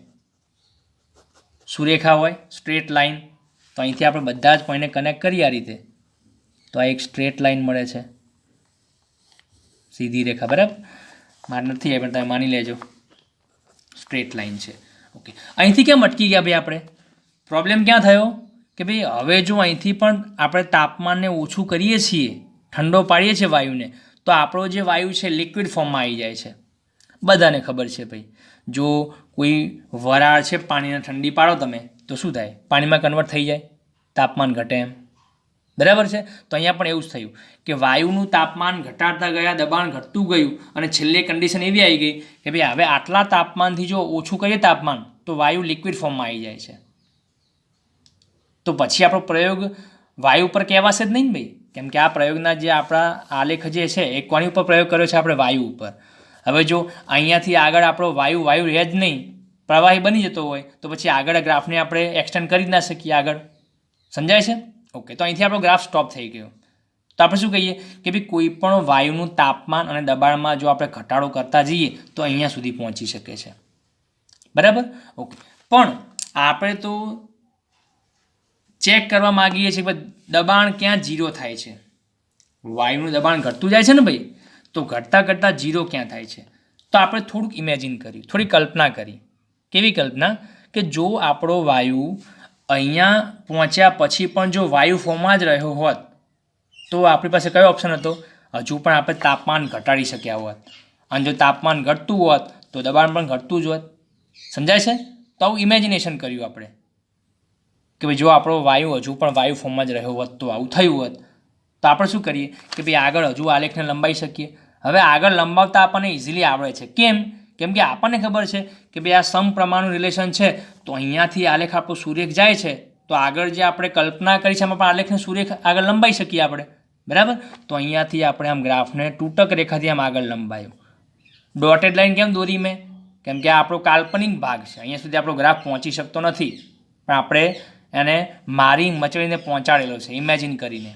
સુરેખા હોય, સ્ટ્રેટ લાઇન. તો અહીંથી આપણે બધા જ પોઈન્ટને કનેક્ટ કરીએ આ રીતે, તો આ એક સ્ટ્રેટ લાઇન મળે છે, સીધી રેખા. બરાબર, મારે નથી આવી પણ તમે માની લેજો સ્ટ્રેટ લાઇન છે. ઓકે, અહીંથી કેમ અટકી ગયા ભાઈ આપણે? પ્રોબ્લેમ ક્યાં થયો કે ભાઈ હવે જો અહીંથી પણ આપણે તાપમાનને ઓછું કરીએ છીએ, ઠંડો પાડીએ છીએ વાયુને, તો આપણો જે વાયુ છે લિક્વિડ ફોર્મમાં આવી જાય છે. બધાને ખબર છે ભાઈ, જો કોઈ વરાળ છે પાણીને ઠંડી પાડો તમે તો શું થાય? પાણીમાં કન્વર્ટ થઈ જાય, તાપમાન ઘટે એમ. બરાબર છે, તો અહીંયા પણ એવું જ થયું કે વાયુનું તાપમાન ઘટાડતા ગયા, દબાણ ઘટતું ગયું, અને છેલ્લે કન્ડિશન એવી આવી ગઈ કે ભાઈ હવે આટલા તાપમાનથી જો ઓછું કરીએ તાપમાન તો વાયુ લિક્વિડ ફોર્મમાં આવી જાય છે. તો પછી આપણો પ્રયોગ વાયુ પર કહેવાશે જ નહીં ને ભાઈ, કેમ કે આ પ્રયોગના જે આપણા આલેખ જે છે એ કોની ઉપર પ્રયોગ કર્યો છે? આપણે વાયુ ઉપર. હવે જો અહીંયાથી આગળ આપણો વાયુ રહે જ નહીં, પ્રવાહી બની જતો હોય તો પછી આગળ ગ્રાફને આપણે એક્સટેન્ડ કરી જ ના શકીએ આગળ. સમજાય છે? ઓકે, તો અહીંથી આપણો ગ્રાફ સ્ટોપ થઈ ગયો. તો આપણે શું કહીએ કે ભાઈ કોઈ પણ વાયુનું તાપમાન અને દબાણમાં જો આપણે ઘટાડો કરતા જઈએ તો અહીંયા સુધી પહોંચી શકે છે. બરાબર, ઓકે. પણ આપણે તો ચેક કરવા માગીએ છીએ કે દબાણ ક્યાં 0 થાય છે? વાયુનું દબાણ ઘટતું જાય છે ને ભાઈ, તો ઘટતાં ઘટતાં 0 ક્યાં થાય છે? તો આપણે થોડુંક ઇમેજિન કર્યું, થોડી કલ્પના કરી. કેવી કલ્પના? કે જો આપણો વાયુ અહીંયા પહોંચ્યા પછી પણ જો વાયુ ફોર્મમાં જ રહ્યો હોત તો આપણી પાસે કયો ઓપ્શન હતો? હજુ પણ આપણે તાપમાન ઘટાડી શક્યા હોત, અને જો તાપમાન ઘટતું હોત તો દબાણ પણ ઘટતું જ હોત. સમજાય છે? તો આવું ઇમેજિનેશન કર્યું આપણે કે ભાઈ જો આપણો વાયુ હજુ પણ વાયુ ફોર્મમાં જ રહ્યો હોત તો આવું થયું હોત. તો આપણે શું કરીએ કે ભાઈ આગળ હજુ આલેખને લંબાવી શકીએ. હવે આગળ લંબાવતા આપણને ઇઝીલી આવડે છે. કેમ કે આપણને ખબર છે કે ભાઈ આ સમપ્રમાણનું રિલેશન છે, તો અહીંયાથી આલેખ આપણો સુરેખ જાય છે, તો આગળ જે આપણે કલ્પના કરી છે એમાં પણ આલેખને સુરેખ આગળ લંબાવી શકીએ આપણે. બરાબર? તો અહીંયાથી આપણે આમ ગ્રાફને તૂટક રેખાથી આમ આગળ લંબાયો. ડોટેડ લાઈન કેમ દોરી મેં? કેમ કે આ આપણો કાલ્પનિક ભાગ છે, અહીંયા સુધી આપણો ગ્રાફ પહોંચી શકતો નથી, પણ આપણે એને મારી મચડીને પહોંચાડેલો છે ઇમેજિન કરીને.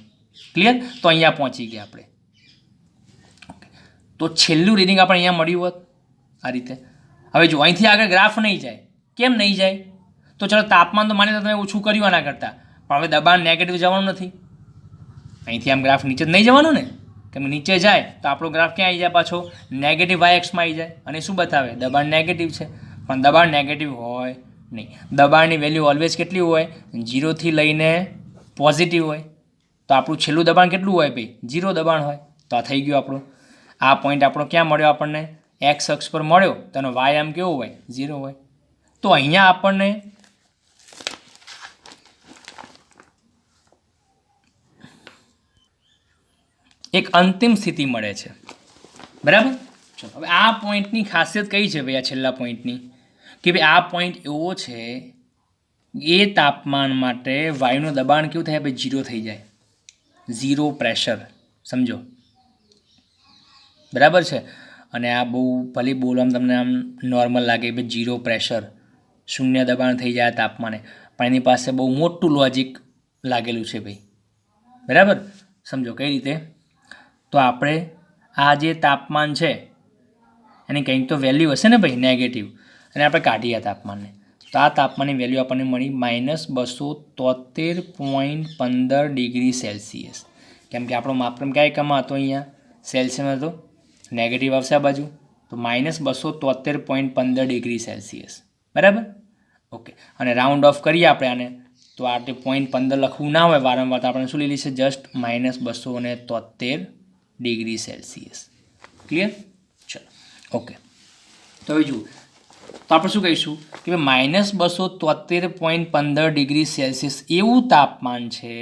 ક્લિયર? તો અહીંયા પહોંચી ગયા આપણે. તો છેલ્લું રીડિંગ આપણે અહીંયા મળ્યું હોત આ રીતે. હવે જો અહીંથી આગળ ગ્રાફ નહીં જાય. કેમ નહીં જાય? તો ચલો તાપમાન તો માની લો તમે ઓછું કર્યું આના કરતાં, પણ હવે દબાણ નેગેટિવ જવાનું નથી. અહીંથી આમ ગ્રાફ નીચે જ નહીં જવાનું ને, કેમ નીચે જાય તો આપણો ગ્રાફ ક્યાં આવી જાય? પાછો નેગેટિવ વાય એક્સમાં આવી જાય, અને શું બતાવે? દબાણ નેગેટિવ છે. પણ દબાણ નેગેટિવ હોય નહીં. દબાણની વેલ્યુ ઓલવેઝ કેટલી હોય? 0 થી લઈને પોઝિટિવ હોય. તો આપણું છેલ્લું દબાણ કેટલું હોય ભાઈ? 0 દબાણ હોય. તો આ થઈ ગયું આપણું. આ પોઈન્ટ આપણો ક્યાં મળ્યો? આપણને એક્સ અક્ષ પર મળ્યો, તો એનો વાય આમ કેવો હોય? 0 હોય. તો અહીંયા આપણને એક અંતિમ સ્થિતિ મળે છે. બરાબર? ચલો હવે આ પોઈન્ટની ખાસિયત કઈ છે ભાઈ? આ છેલ્લા પોઈન્ટની કે ભાઈ આ પોઈન્ટ એવો છે, એ તાપમાન માટે વાયુનું દબાણ કેવું થાય ભાઈ? 0 થઈ જાય. 0 પ્રેશર. સમજો? બરાબર છે? અને આ બહુ ભલે બોલવામાં તમને આમ નોર્મલ લાગે ભાઈ 0 પ્રેશર, શૂન્ય દબાણ થઈ જાય તાપમાને, પણ એની પાસે બહુ મોટું લોજિક લાગેલું છે ભાઈ. બરાબર? સમજો કઈ રીતે? તો આપણે આ જે તાપમાન છે એની કંઈક તો વેલ્યુ હશે ને ભાઈ નેગેટિવ, અને આપણે કાઢીએ આ તાપમાનને. તો આ તાપમાનની વેલ્યુ આપણને મળી -273.15 ડિગ્રી સેલ્સિયસ. કેમ કે આપણો માપક્રમ કયા એકમમાં હતો? અહીંયા સેલ્સિયસમાં હતો. નેગેટિવ આવશે આ બાજુ, તો -273.15 ડિગ્રી સેલ્સિયસ. બરાબર? ઓકે. અને રાઉન્ડ ઓફ કરીએ આપણે આને, તો આ 0.15 લખવું ના હોય વારંવાર, તો આપણે શું લીધી છે? Just -273 degree Celsius. ક્લિયર? ચલો ઓકે. તો હવે જુઓ, તો આપણે શું કહીશું કે -273.15 ડિગ્રી સેલ્સિયસ એવું તાપમાન છે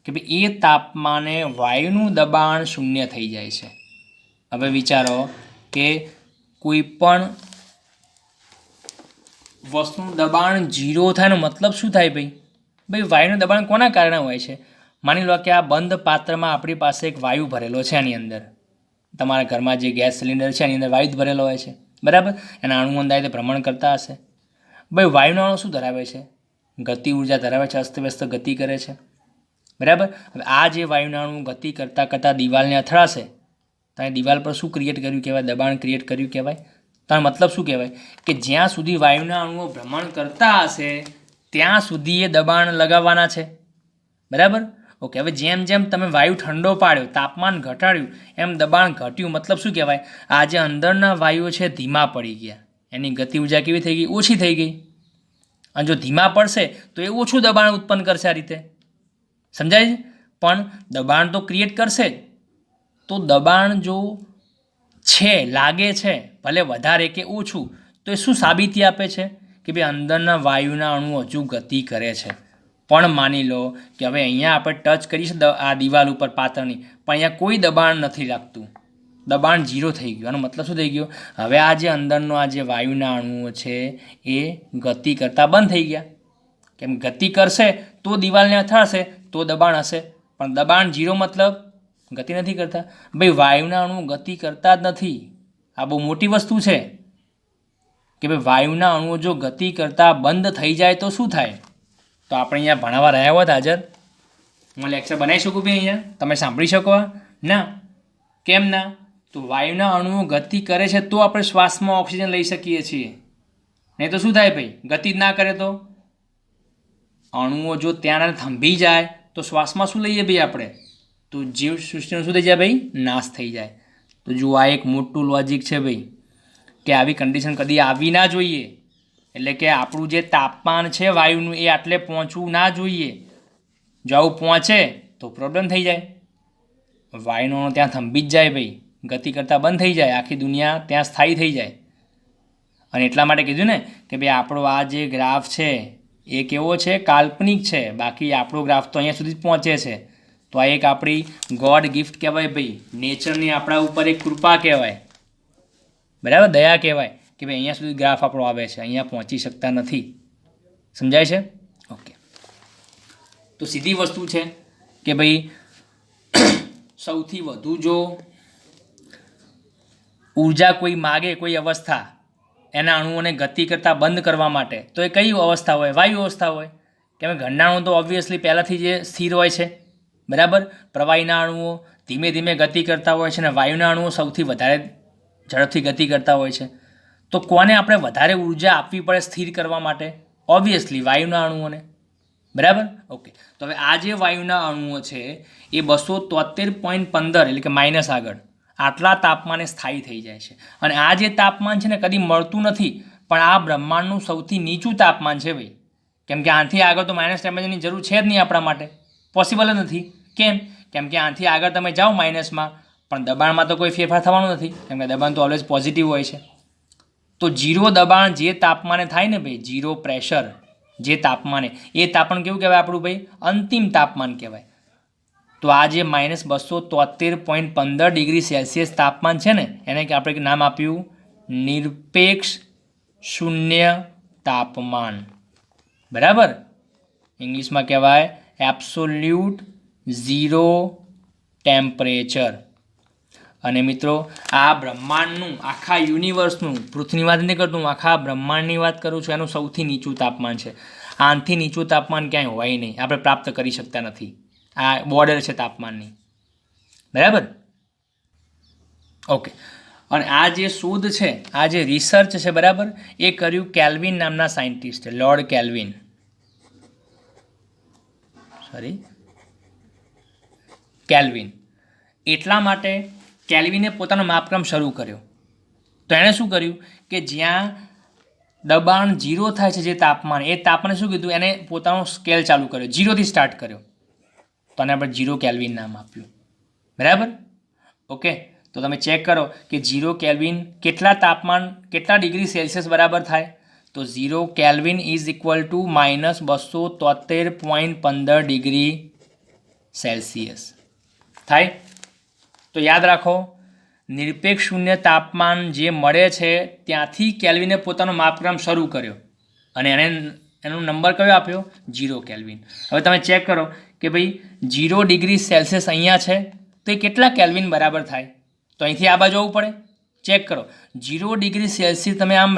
કે ભાઈ એ તાપમાને વાયુનું દબાણ 0 થઈ જાય છે. હવે વિચારો કે કોઈ પણ વસ્તુનું દબાણ 0 થાય એનો મતલબ શું થાય ભાઈ? ભાઈ વાયુનું દબાણ કોના કારણે હોય છે? માની લો કે આ બંધ પાત્રમાં આપણી પાસે એક વાયુ ભરેલો છે. આની અંદર તમારા ઘરમાં જે ગેસ સિલિન્ડર છે એની અંદર વાયુ જ ભરેલો હોય છે. બરાબર? એના અણુ અંદાજે ભ્રમણ કરતા હશે. ભાઈ વાયુનો અણુ શું ધરાવે છે? ગતિ ઉર્જા ધરાવે છે, અસ્તવ્યસ્ત ગતિ કરે છે. બરાબર? હવે આ જે વાયુના અણુ ગતિ કરતાં દિવાલને અથડાશે, તો એ દિવાલ પર શું ક્રિએટ કર્યું કહેવાય? દબાણ ક્રિએટ કર્યું કહેવાય. તારો મતલબ શું કહેવાય? કે જ્યાં સુધી વાયુના અણુઓ ભ્રમણ કરતા હશે ત્યાં સુધી એ દબાણ લગાવવાના છે. બરાબર? ઓકે. હવે જેમ જેમ તમે વાયુ ઠંડો પાડ્યો, તાપમાન ઘટાડ્યું, એમ દબાણ ઘટ્યું. મતલબ શું કહેવાય? આ જે અંદરના વાયુઓ છે ધીમા પડી ગયા, એની ગતિ ઉર્જા કેવી થઈ ગઈ? ઓછી થઈ ગઈ. અને જો ધીમા પડશે તો એ ઓછું દબાણ ઉત્પન્ન કરશે. આ રીતે સમજાય છે? પણ દબાણ તો ક્રિએટ કરશે જ. તો દબાણ જો છે, લાગે છે, ભલે વધારે કે ઓછું, તો એ શું સાબિતી આપે છે? કે ભાઈ અંદરના વાયુના અણુઓ હજુ ગતિ કરે છે. પણ માની લો કે હવે અહીંયા આપણે ટચ કરીશું આ દિવાલ ઉપર પાત્રની, પણ અહીંયા કોઈ દબાણ નથી લાગતું, દબાણ 0 થઈ ગયું. આનો મતલબ શું થઈ ગયો? હવે આ જે અંદરનો આ જે વાયુના અણુઓ છે એ ગતિ કરતાં બંધ થઈ ગયા. કેમ? ગતિ કરશે તો દિવાલને અથડાશે તો દબાણ હશે, પણ દબાણ 0 મતલબ ગતિ નથી કરતા. ભાઈ વાયુના અણુ ગતિ કરતા જ નથી. આ બહુ મોટી વસ્તુ છે કે ભાઈ વાયુના અણુઓ જો ગતિ કરતાં બંધ થઈ જાય તો શું થાય? તો આપણે અહીંયા ભણાવવા રહ્યા હોત હાજર, હું લેક્ચર બનાવી શકું ભાઈ અહીંયા, તમે સાંભળી શકો? ના. કેમ ના? તો વાયુના અણુઓ ગતિ કરે છે તો આપણે શ્વાસમાં ઓક્સિજન લઈ શકીએ છીએ. નહીં તો શું થાય ભાઈ? ગતિ જ ના કરે તો અણુઓ જો ત્યાં થંભી જાય તો શ્વાસમાં શું લઈએ ભાઈ આપણે? તો જીવ સૃષ્ટિનો શું થઈ જાય ભાઈ? નાશ થઈ જાય. તો જો આ એક મોટું લોજિક છે ભાઈ, કે આવી કન્ડિશન કદી આવી ના જોઈએ. એટલે કે આપણું જે તાપમાન છે વાયુનું એ આટલે પહોંચવું ના જોઈએ. જો આવું પહોંચે તો પ્રોબ્લેમ થઈ જાય. વાયુનો અણુ ત્યાં થંભી જ જાય ભાઈ, ગતિ કરતાં બંધ થઈ જાય, આખી દુનિયા ત્યાં સ્થાયી થઈ જાય. અને એટલા માટે કીધું ને કે ભાઈ આપણો આ જે ગ્રાફ છે એ કેવો છે, કાલ્પનિક છે, બાકી આપણો ગ્રાફ તો અહીંયા સુધી જ પહોંચે છે. તો આ એક આપણી ગોડ ગિફ્ટ કહેવાય ભાઈ, નેચરની આપણા ઉપર એક કૃપા કહેવાય, બરાબર, દયા કહેવાય કે ભાઈ અહીંયા સુધી ગ્રાફ આપણો આવે છે, અહીંયા પહોંચી શકતા નથી. સમજાય છે? ઓકે. તો સીધી વસ્તુ છે કે ભાઈ સૌથી વધુ જો ઉર્જા કોઈ માગે, કોઈ અવસ્થા એના અણુઓને ગતિ કરતાં બંધ કરવા માટે, તો એ કઈ અવસ્થા હોય? વાયુ અવસ્થા હોય. કેમ કે ઘનના અણુ તો ઓબ્વિયસલી પહેલાંથી જે સ્થિર હોય છે, બરાબર. પ્રવાહીના અણુઓ ધીમે ધીમે ગતિ કરતા હોય છે અને વાયુના અણુઓ સૌથી વધારે ઝડપથી ગતિ કરતા હોય છે. તો કોને આપણે વધારે ઉર્જા આપવી પડે સ્થિર કરવા માટે? ઓબ્વિયસલી વાયુના અણુઓને, બરાબર. ઓકે. તો હવે આ જે વાયુના અણુઓ છે એ 273.15 એટલે કે માઇનસ આગળ આટલા તાપમાને સ્થાયી થઈ જાય છે. અને આ જે તાપમાન છે ને કદી મળતું નથી, પણ આ બ્રહ્માંડનું સૌથી નીચું તાપમાન છે ભાઈ. કેમ કે આનાથી આગળ તો માઇનસ ટેમ્પરેચરની જરૂર છે જ નહીં આપણા માટે, પોસિબલ જ નથી. કેમ કે આનાથી આગળ તમે જાઓ માઇનસમાં, પણ દબાણમાં તો કોઈ ફેરફાર થવાનો નથી, કેમ કે દબાણ તો ઓલવેઝ પોઝિટિવ હોય છે. તો ઝીરો દબાણ જે તાપમાને થાય ને ભાઈ, ઝીરો પ્રેશર જે તાપમાને, એ તાપમાન કેવું કહેવાય આપણું ભાઈ? અંતિમ તાપમાન કહેવાય. તો આ જે -273.15 ડિગ્રી સેલ્સિયસ તાપમાન છે ને, એને આપણે નામ આપ્યું નિરપેક્ષ શૂન્ય તાપમાન, બરાબર. ઇંગ્લિશમાં કહેવાય એબ્સોલ્યુટ ઝીરો ટેમ્પરેચર. અને મિત્રો આ બ્રહ્માંડનું, આખા યુનિવર્સનું, પૃથ્વીની વાત નથી કરતું, આખા બ્રહ્માંડની વાત કરું છું, એનું સૌથી નીચું તાપમાન છે. આનાથી નીચું તાપમાન ક્યાંય હોય નહીં, આપણે પ્રાપ્ત કરી શકતા નથી. આ બોર્ડર છે તાપમાનની, બરાબર. ઓકે. અને આ જે શોધ છે, આ જે રિસર્ચ છે, બરાબર, એ કર્યું કેલ્વિન નામના સાયન્ટિસ્ટે, લોર્ડ કેલ્વિન. કેલ્વિન. એટલા માટે કેલ્વિને પોતાનો માપક્રમ શરૂ કર્યો. તો એણે શું કર્યું કે જ્યાં દબાણ ઝીરો થાય છે, જે તાપમાન, એ તાપમાને શું કીધું, એને પોતાનો સ્કેલ ચાલુ કર્યો, ઝીરોથી સ્ટાર્ટ કર્યો. તો આને આપણે ઝીરો કેલ્વિન નામ આપ્યું, બરાબર. ઓકે. તો તમે ચેક કરો કે ઝીરો કેલ્વિન કેટલા તાપમાન, કેટલા ડિગ્રી સેલ્સિયસ બરાબર થાય? તો zero kelvin is equal to -273.15 degree Celsius થાય. તો યાદ રાખો, નિરપેક્ષ શૂન્ય તાપમાન જે મળે છે ત્યાંથી કેલ્વિને પોતાનો માપક્રમ શરૂ કર્યો અને એનો નંબર કયો આપ્યો? Zero kelvin. હવે તમે ચેક કરો કે ભાઈ 0 ડિગ્રી સેલ્સિયસ અહીંયા છે, તો એ કેટલા કેલ્વિન બરાબર થાય? તો અહીંથી આ બાજુ આવવું પડે. ચેક કરો, 0 ડિગ્રી સેલ્સિયસ તમે આમ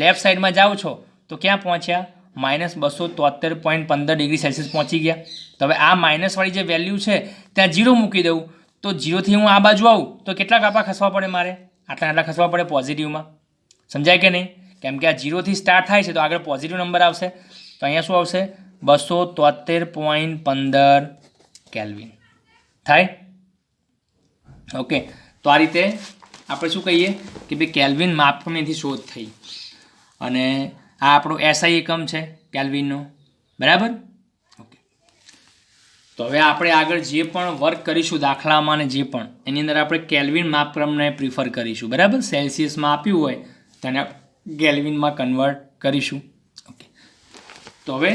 લેફ્ટ સાઈડમાં જાઓ છો તો ક્યાં પહોંચ્યા? -273.15 ડિગ્રી સેલ્સિયસ પહોંચી ગયા. તો હવે આ માઇનસવાળી જે વેલ્યુ છે ત્યાં 0 મૂકી દઉં, તો 0થી હું આ બાજુ આવું તો કેટલા કાપા ખસવા પડે મારે? આટલા ખસવા પડે પોઝિટિવમાં. સમજાય કે નહીં? કેમ કે આ 0થી સ્ટાર્ટ થાય છે તો આગળ પોઝિટિવ નંબર આવશે. તો અહીંયા શું આવશે? 273.15 કેલ્વિન થાય. ઓકે. તો આ રીતે આપણે શું કહીએ કે ભાઈ કેલ્વિન માપક્રમની શોધ થઈ. અને આ આપણો એસઆઈ એકમ છે કેલ્વિનનો, બરાબર. ઓકે. તો હવે આપણે આગળ જે પણ વર્ક કરીશું દાખલામાં ને જે પણ, એની અંદર આપણે કેલ્વિન માપક્રમને પ્રિફર કરીશું, બરાબર. સેલ્સિયસમાં આપ્યું હોય તેને કેલ્વિનમાં કન્વર્ટ કરીશું. ઓકે. તો હવે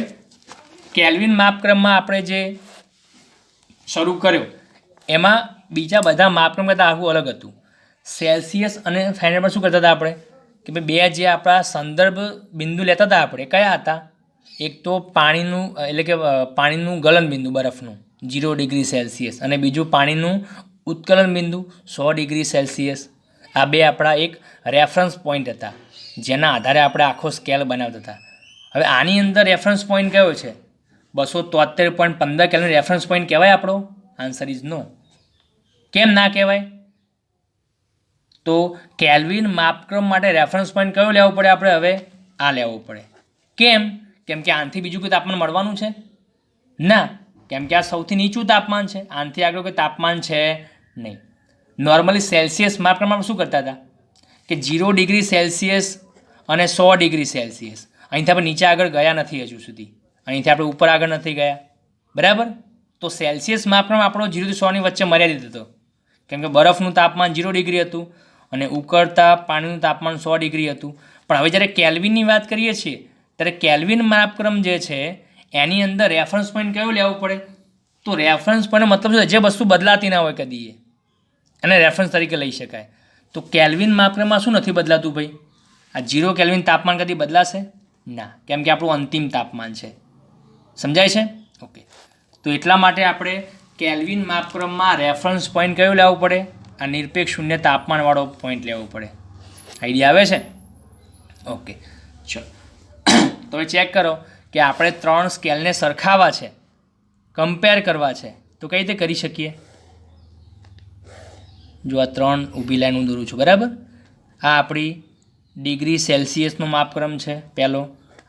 કેલ્વિન માપક્રમમાં આપણે જે શરૂ કર્યો એમાં બીજા બધા માપક્રમ કરતાં આખું અલગ હતું. સેલ્સિયસ અને ફેરનહાઇટ શું કરતા હતા આપણે કે ભાઈ બે જે આપણા સંદર્ભ બિંદુ લેતા હતા આપણે, કયા હતા? એક તો પાણીનું, એટલે કે પાણીનું ગલન બિંદુ બરફનું 0 ડિગ્રી સેલ્સિયસ, અને બીજું પાણીનું ઉત્કલન બિંદુ 100 ડિગ્રી સેલ્સિયસ. આ બે આપણા એક રેફરન્સ પોઈન્ટ હતા જેના આધારે આપણે આખો સ્કેલ બનાવતા હતા. હવે આની અંદર રેફરન્સ પોઈન્ટ કયો છે? 273.15 કેલ્વિન રેફરન્સ પોઈન્ટ કહેવાય આપણો? Answer is no. કેમ ના કહેવાય? તો કેલ્વિન માપક્રમ માટે રેફરન્સ પોઈન્ટ કયો લેવો પડે આપણે? હવે આ લેવો પડે. કેમ? કેમ કે આનાથી બીજું કોઈ તાપમાન મળવાનું છે ના, કેમ કે આ સૌથી નીચું તાપમાન છે, આનાથી આગળ કોઈ તાપમાન છે નહીં. નોર્મલી સેલ્સિયસ માપક્રમમાં શું કરતા હતા કે 0 ડિગ્રી સેલ્સિયસ અને 100 ડિગ્રી સેલ્સિયસ, અહીંથી આપણે નીચે આગળ ગયા નથી હજુ સુધી, અહીંથી આપણે ઉપર આગળ નથી ગયા, બરાબર. તો સેલ્સિયસ માપક્રમ આપણો 0 થી 100 ની વચ્ચે મર્યાદિત હતો. કેમ કે બરફનું તાપમાન 0 ડિગ્રી હતું અને ઉકળતા પાણીનું તાપમાન 100 ડિગ્રી હતું. પણ હવે જ્યારે કેલ્વિનની વાત કરીએ છીએ ત્યારે કેલ્વિન માપક્રમ જે છે એની અંદર રેફરન્સ પોઈન્ટ કયો લેવો પડે? તો રેફરન્સ પોઈન્ટ મતલબ જે વસ્તુ બદલાતી ના હોય કદી એને રેફરન્સ તરીકે લઈ શકાય. તો કેલ્વિન માપક્રમમાં શું નથી બદલાતું ભાઈ? આ 0 કેલ્વિન તાપમાન કદી બદલાશે ના, કેમ કે આપણું અંતિમ તાપમાન છે. સમજાય છે? ઓકે. તો એટલા માટે આપણે કેલ્વિન માપક્રમમાં રેફરન્સ પોઈન્ટ કયો લેવો પડે? આ નિરપેક્ષ શૂન્ય તાપમાનવાળો પોઈન્ટ લેવો પડે. આઈડિયા આવે છે? ઓકે, ચલો. તો હવે ચેક કરો કે આપણે 3 સ્કેલને સરખાવવા છે, કમ્પેર કરવા છે, તો કઈ રીતે કરી શકીએ? જો આ 3 ઊભી લાઈન હું દોરું છું, બરાબર? આ આપણી ડિગ્રી સેલ્સિયસનો માપક્રમ છે પહેલો,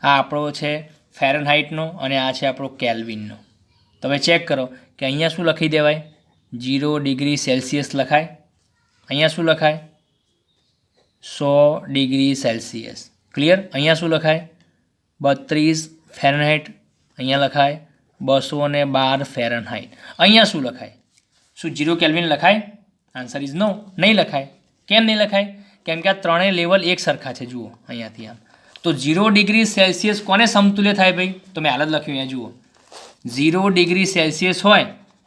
આ આપણો છે ફેરનહાઇટનો અને આ છે આપણો કેલ્વિનનો. તો હવે ચેક કરો કે અહીંયા શું લખી દેવાય? 0 ડિગ્રી સેલ્સિયસ લખાય. અહીંયા શું લખાય? 100 ડિગ્રી સેલ્સિયસ. ક્લિયર? અહીંયા શું લખાય? 32 ફેરનહાઇટ. અહીંયા લખાય 212 ફેરનહાઇટ. અહીંયા શું લખાય? શું 0 કેલ્વિન લખાય? આન્સર ઇઝ નો, નહીં લખાય. કેમ નહીં લખાય? કેમ કે આ ત્રણેય લેવલ એક સરખા છે. જુઓ અહીંયાથી આમ. તો 0 ડિગ્રી સેલ્સિયસ કોને સમતુલ્ય થાય ભાઈ? તો મેં હાલ જ લખ્યું અહીંયા જુઓ. 0 ડિગ્રી સેલ્સિયસ હોય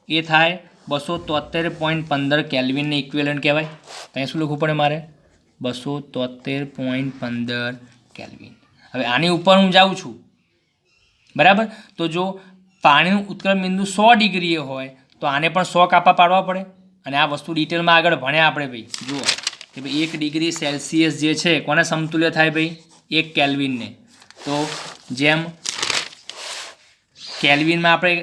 એ થાય 273.15 કેલ્વિનને ઇક્વિવેલન્ટ કહેવાય. તો અહીંયા શું લખવું પડે મારે? 273.15 કેલ્વિન. હવે આની ઉપર હું જાઉં છું, બરાબર? તો જો પાણીનું ઉત્કલન બિંદુ 100 ડિગ્રીએ હોય તો આને પણ 100 કાપા પાડવા પડે. અને આ વસ્તુ ડિટેલમાં આગળ ભણ્યા આપણે ભાઈ. જુઓ કે ભાઈ 1 ડિગ્રી સેલ્સિયસ જે છે કોને સમતુલ્ય થાય ભાઈ? 1 કેલ્વિનને. તો જેમ કેલ્વિનમાં આપણે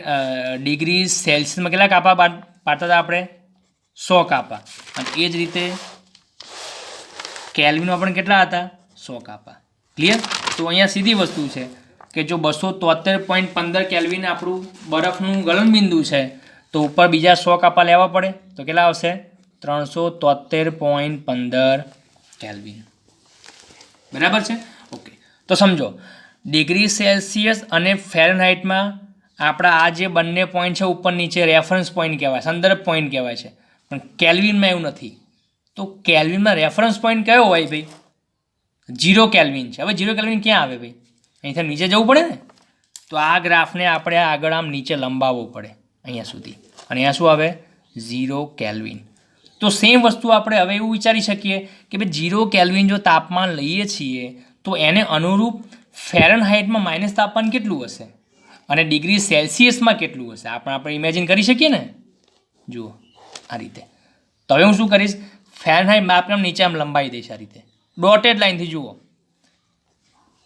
ડિગ્રી સેલ્સિયસમાં કેટલા કાપા પાડતા હતા આપણે? 100 કાપા. અને એ જ રીતે કેલ્વિનમાં પણ કેટલા હતા? 100 કાપા. ક્લિયર? તો અહીંયા સીધી વસ્તુ છે કે જો 273.15 કેલ્વિન આપણું બરફનું ગલનબિંદુ છે તો ઉપર બીજા 100 કાપા લેવા પડે. તો કેટલા આવશે? 373.15 કેલ્વિન. બરાબર છે? ઓકે. તો સમજો ડિગ્રી સેલ્સિયસ અને ફેરનહાઇટમાં આપણા આ જે બંને પોઈન્ટ છે ઉપર નીચે રેફરન્સ પોઈન્ટ કહેવાય, સંદર્ભ પોઈન્ટ કહેવાય છે. પણ કેલ્વિનમાં એવું નથી. તો કેલ્વિનમાં રેફરન્સ પોઈન્ટ કયો હોય ભાઈ? 0 કેલ્વિન છે. હવે 0 કેલ્વિન ક્યાં આવે ભાઈ? અહીંથી નીચે જવું પડે ને. તો આ ગ્રાફને આપણે આગળ આમ નીચે લંબાવવો પડે અહીંયા સુધી. અને અહીંયા શું આવે? 0 કેલ્વિન. તો સેમ વસ્તુ આપણે હવે એવું વિચારી શકીએ કે ભાઈ 0 કેલ્વિન જો તાપમાન લઈએ છીએ તો એને અનુરૂપ ફેરનહાઇટમાં માઇનસ તાપમાન કેટલું હશે અને ડિગ્રી સેલ્સિયસમાં કેટલું હશે? આપણે ઇમેજિન કરી શકીએ ને. જુઓ આ રીતે. તો હવે હું શું કરીશ? ફેરનહાઇટ માપક્રમ નીચે આમ લંબાવી દઈશ આ રીતે ડોટેડ લાઇનથી. જુઓ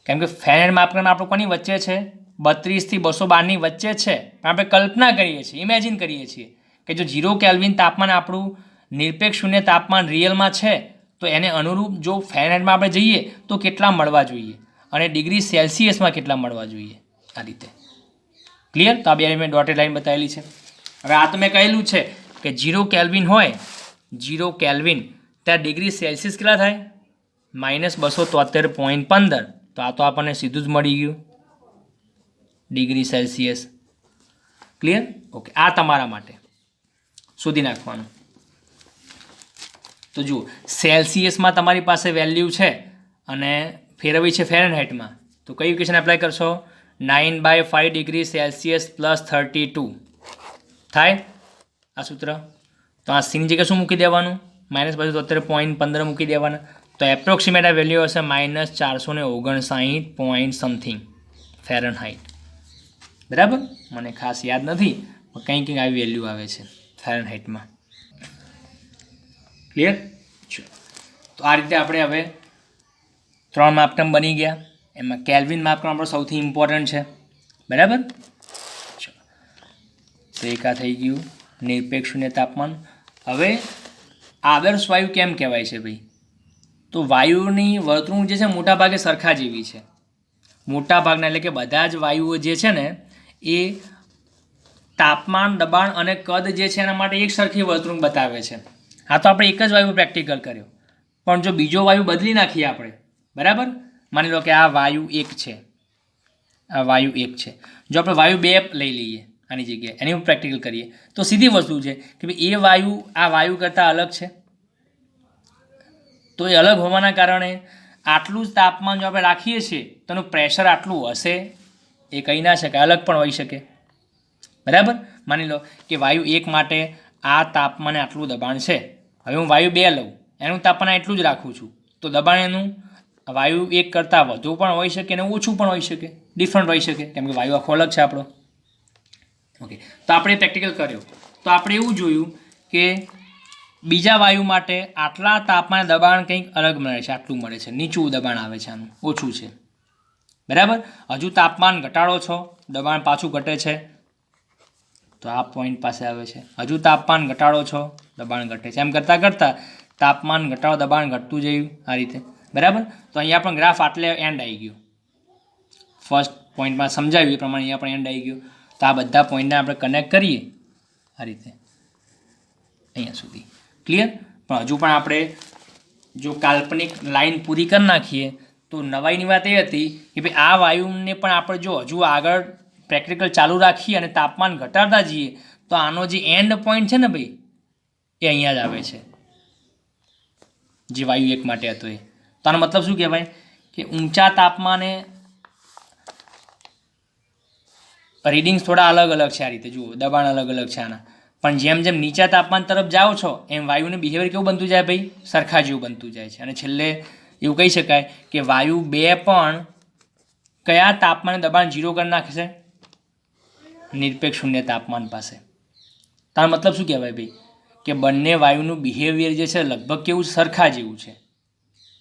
કેમ કે ફેરનહાઇટ માપક્રમ આપણો કોની વચ્ચે છે? 32 થી 212ની વચ્ચે છે. પણ આપણે કલ્પના કરીએ છીએ, ઇમેજિન કરીએ છીએ કે જો 0 કેલ્વિન તાપમાન આપણું નિરપેક્ષ શૂન્ય તાપમાન રિયલમાં છે તો એને અનુરૂપ જો ફેરનહાઇટમાં આપણે જઈએ તો કેટલા મળવા જોઈએ અને ડિગ્રી સેલ્સિયસમાં કેટલા મળવા જોઈએ. આ રીતે. ક્લિયર? તો આ બે મેં ડોટેડ લાઇન બતાવેલી છે. હવે આ તો મેં કહેલું છે કે 0 કેલ્વિન હોય, 0 કેલ્વિન ત્યાં ડિગ્રી સેલ્સિયસ કેટલા થાય? -273.15. તો આ તો આપણને સીધું જ મળી ગયું ડિગ્રી સેલ્સિયસ. ક્લિયર? ઓકે. આ તમારા માટે શોધી નાખવાનું. તો જુઓ સેલ્સિયસમાં તમારી પાસે વેલ્યુ છે અને ફેરવી છે ફેરનહાઇટમાં. તો કઈ ઇક્વેશન એપ્લાય કરશો? 9/5 ડિગ્રી સેલ્સિયસ પ્લસ 32 થાય આ સૂત્ર. તો આ સીની જગ્યાએ શું મૂકી દેવાનું? -273.15 મૂકી દેવાના. તો એપ્રોક્સિમેટ આ વેલ્યુ હશે -459 પોઈન્ટ સમથિંગ ફેરનહાઇટ. બરાબર? મને ખાસ યાદ નથી પણ કંઈક આવી વેલ્યુ આવે છે ફેરનહાઇટમાં. ક્લિયર? તો આ રીતે આપણે હવે 3 માપક્રમ બની ગયા. એમાં કેલ્વિન માપક્રમ આપણો સૌથી ઇમ્પોર્ટન્ટ છે. બરાબર? ચલો તો એક આ થઈ ગયું નિરપેક્ષ શૂન્ય તાપમાન. હવે આદર્શ વાયુ કેમ કહેવાય છે ભાઈ? તો વાયુની વર્તણૂક જે છે મોટાભાગે સરખા જેવી છે. મોટાભાગના એટલે કે બધા જ વાયુઓ જે છે ને એ તાપમાન, દબાણ અને કદ જે છે એના માટે એક સરખી વર્તણૂક બતાવે છે. હા, તો આપણે એક જ વાયુ પ્રેક્ટિકલ કર્યો. પણ જો બીજો વાયુ બદલી નાખીએ આપણે, બરાબર? માની લો કે આ વાયુ 1 છે, આ વાયુ 1 છે. જો આપણે વાયુ 2 લઈ લઈએ આની જગ્યાએ, એની ઉપર પ્રેક્ટિકલ કરીએ તો સીધી વસ્તુ છે કે ભાઈ એ વાયુ આ વાયુ કરતાં અલગ છે, તો એ અલગ હોવાના કારણે આટલું જ તાપમાન જો આપણે રાખીએ છીએ તો એનું પ્રેશર આટલું હશે એ કહી ના શકાય, અલગ પણ હોઈ શકે, બરાબર. માની લો કે વાયુ 1 માટે આ તાપમાને આટલું દબાણ છે, હવે હું વાયુ 2 લઉં, એનું તાપમાન એટલું જ રાખું છું, તો દબાણ એનું વાયુ 1 કરતાં વધુ પણ હોઈ શકે અને ઓછું પણ હોઈ શકે, ડિફરન્ટ હોઈ શકે, કેમ કે વાયુ આખો અલગ છે આપણો. ઓકે, તો આપણે પ્રેક્ટિકલ કર્યો તો આપણે એવું જોયું કે બીજા વાયુ માટે આટલા તાપમાને દબાણ કંઈક અલગ મળે છે, આટલું મળે છે, નીચું દબાણ આવે છે, આનું ઓછું છે, બરાબર. હજુ તાપમાન ઘટાડો છો, દબાણ પાછું ઘટે છે, તો આ પોઈન્ટ પાસે આવે છે. હજુ તાપમાન ઘટાડો છો, દબાણ ઘટે છે, એમ કરતાં કરતાં તાપમાન ઘટાડો દબાણ ઘટતું જયું આ રીતે, બરાબર. તો અહીંયા પણ ગ્રાફ આટલે એન્ડ આવી ગયો, ફર્સ્ટ પોઈન્ટમાં સમજાવ્યું એ પ્રમાણે અહીંયા પણ એન્ડ આવી ગયો. તો આ બધા પોઈન્ટને આપણે કનેક્ટ કરીએ આ રીતે અહીંયા સુધી, ક્લિયર. પણ હજુ પણ આપણે જો કાલ્પનિક લાઈન પૂરી કરી નાખીએ તો નવાઈની વાત એ હતી કે ભાઈ આ વાયુને પણ આપણે જો હજુ આગળ પ્રેક્ટિકલ ચાલુ રાખીએ અને તાપમાન ઘટાડતા જઈએ તો આનો જે એન્ડ પોઈન્ટ છે ને ભાઈ એ અહીંયા જ આવે છે, જે વાયુ 1 માટે હતો એ. તો આનો મતલબ શું કહેવાય કે ઊંચા તાપમાને રીડિંગ્સ થોડા અલગ અલગ છે, આ રીતે જુઓ દબાણ અલગ અલગ છે આના, પણ જેમ જેમ નીચા તાપમાન તરફ જાઓ છો એમ વાયુનું બિહેવિયર કેવું બનતું જાય ભાઈ, સરખા જેવું બનતું જાય છે. અને છેલ્લે એવું કહી શકાય કે વાયુ 2 પણ કયા તાપમાને દબાણ 0 કરી નાખશે, નિરપેક્ષ શૂન્ય તાપમાન પાસે. તારો મતલબ શું કહેવાય ભાઈ કે બંને વાયુનું બિહેવિયર જે છે લગભગ કેવું સરખા જેવું છે,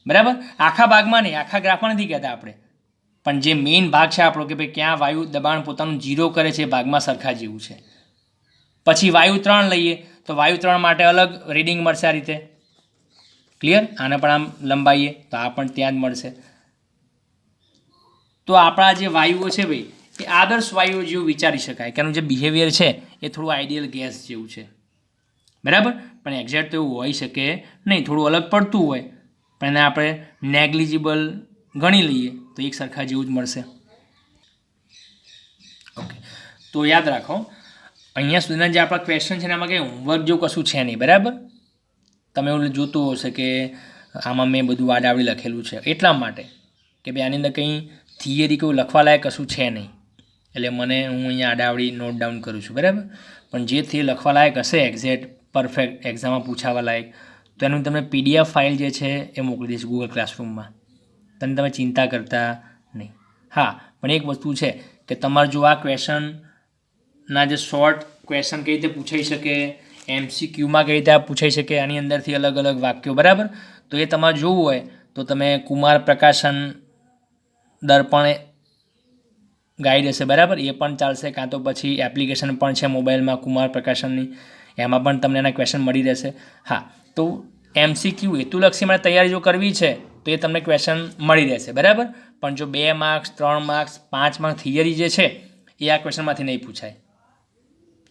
બરાબર. આખા ભાગમાં નહીં, આખા ગ્રાફમાં નથી કહેતા આપણે, પણ જે મેઇન ભાગ છે આપણો કે ભાઈ ક્યાં વાયુ દબાણ પોતાનું 0 કરે છે એ ભાગમાં સરખા જેવું છે. પછી વાયુ 3 લઈએ તો વાયુ 3 માટે અલગ રીડિંગ મળશે આ રીતે, ક્લિયર. આને પણ આમ લંબાઈએ તો આ પણ ત્યાં જ મળશે. તો આપણા જે વાયુઓ છે ભાઈ એ આદર્શ વાયુઓ જેવું વિચારી શકાય કે એનું જે બિહેવિયર છે એ થોડું આઈડિયલ ગેસ જેવું છે, બરાબર. પણ એક્ઝેક્ટ તો એવું હોઈ શકે નહીં, થોડું અલગ પડતું હોય, પણ એને આપણે નેગ્લિજિબલ ગણી લઈએ તો એક સરખા જેવું જ મળશે. ઓકે, તો યાદ રાખો અહીંયા સુધીના જે આપણા ક્વેશ્ચન છે ને એમાં કંઈ હોમવર્ક જેવું કશું છે નહીં, બરાબર. તમે એવું જોતું હશે કે આમાં મેં બધું આડાવડી લખેલું છે એટલા માટે કે ભાઈ આની અંદર કંઈ થિયરી કોઈ લખવા લાયક કશું છે નહીં, એટલે હું અહીંયા આડાવડી નોટ ડાઉન કરું છું, બરાબર. પણ જે થિયરી લખવા લાયક હશે એક્ઝેક્ટ પરફેક્ટ એક્ઝામમાં પૂછાવા લાયક તો એનું તમને PDF ફાઇલ જે છે એ મોકલી દઈશ ગૂગલ ક્લાસરૂમમાં, તમે ચિંતા કરતા નહીં. હા, પણ એક વસ્તુ છે કે તમારે જો આ ક્વેશ્ચનના જે શોર્ટ ક્વેશ્ચન કઈ રીતે પૂછાઈ શકે, MCQમાં કઈ રીતે પૂછાઈ શકે, આની અંદરથી અલગ અલગ વાક્યો, બરાબર. તો એ તમારે જોવું હોય તો તમે કુમાર પ્રકાશન દર્પણ ગાઈડ હશે, બરાબર, એ પણ ચાલશે, કાં તો પછી એપ્લિકેશન પણ છે મોબાઈલમાં કુમાર પ્રકાશનની, એમાં પણ તમને એના ક્વેશ્ચન મળી રહેશે. હા, તો MCQ હેતુલક્ષી મને તૈયારી જો કરવી છે તો એ તમને ક્વેશ્ચન મળી રહેશે, બરાબર. પણ જો 2 માર્ક્સ 3 માર્ક્સ 5 માર્ક્સ થિયરી જે છે એ આ ક્વેશ્ચનમાંથી નહીં પૂછાય,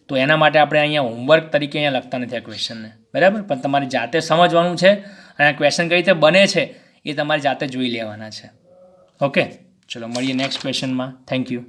તો એના માટે આપણે અહીંયા હોમવર્ક તરીકે અહીંયા લખતા નથી આ ક્વેશ્ચનને, બરાબર. પણ તમારી જાતે સમજવાનું છે અને આ ક્વેશ્ચન કઈ રીતે બને છે એ તમારી જાતે જોઈ લેવાના છે. ઓકે, ચલો મળીએ નેક્સ્ટ ક્વેશ્ચનમાં. Thank you.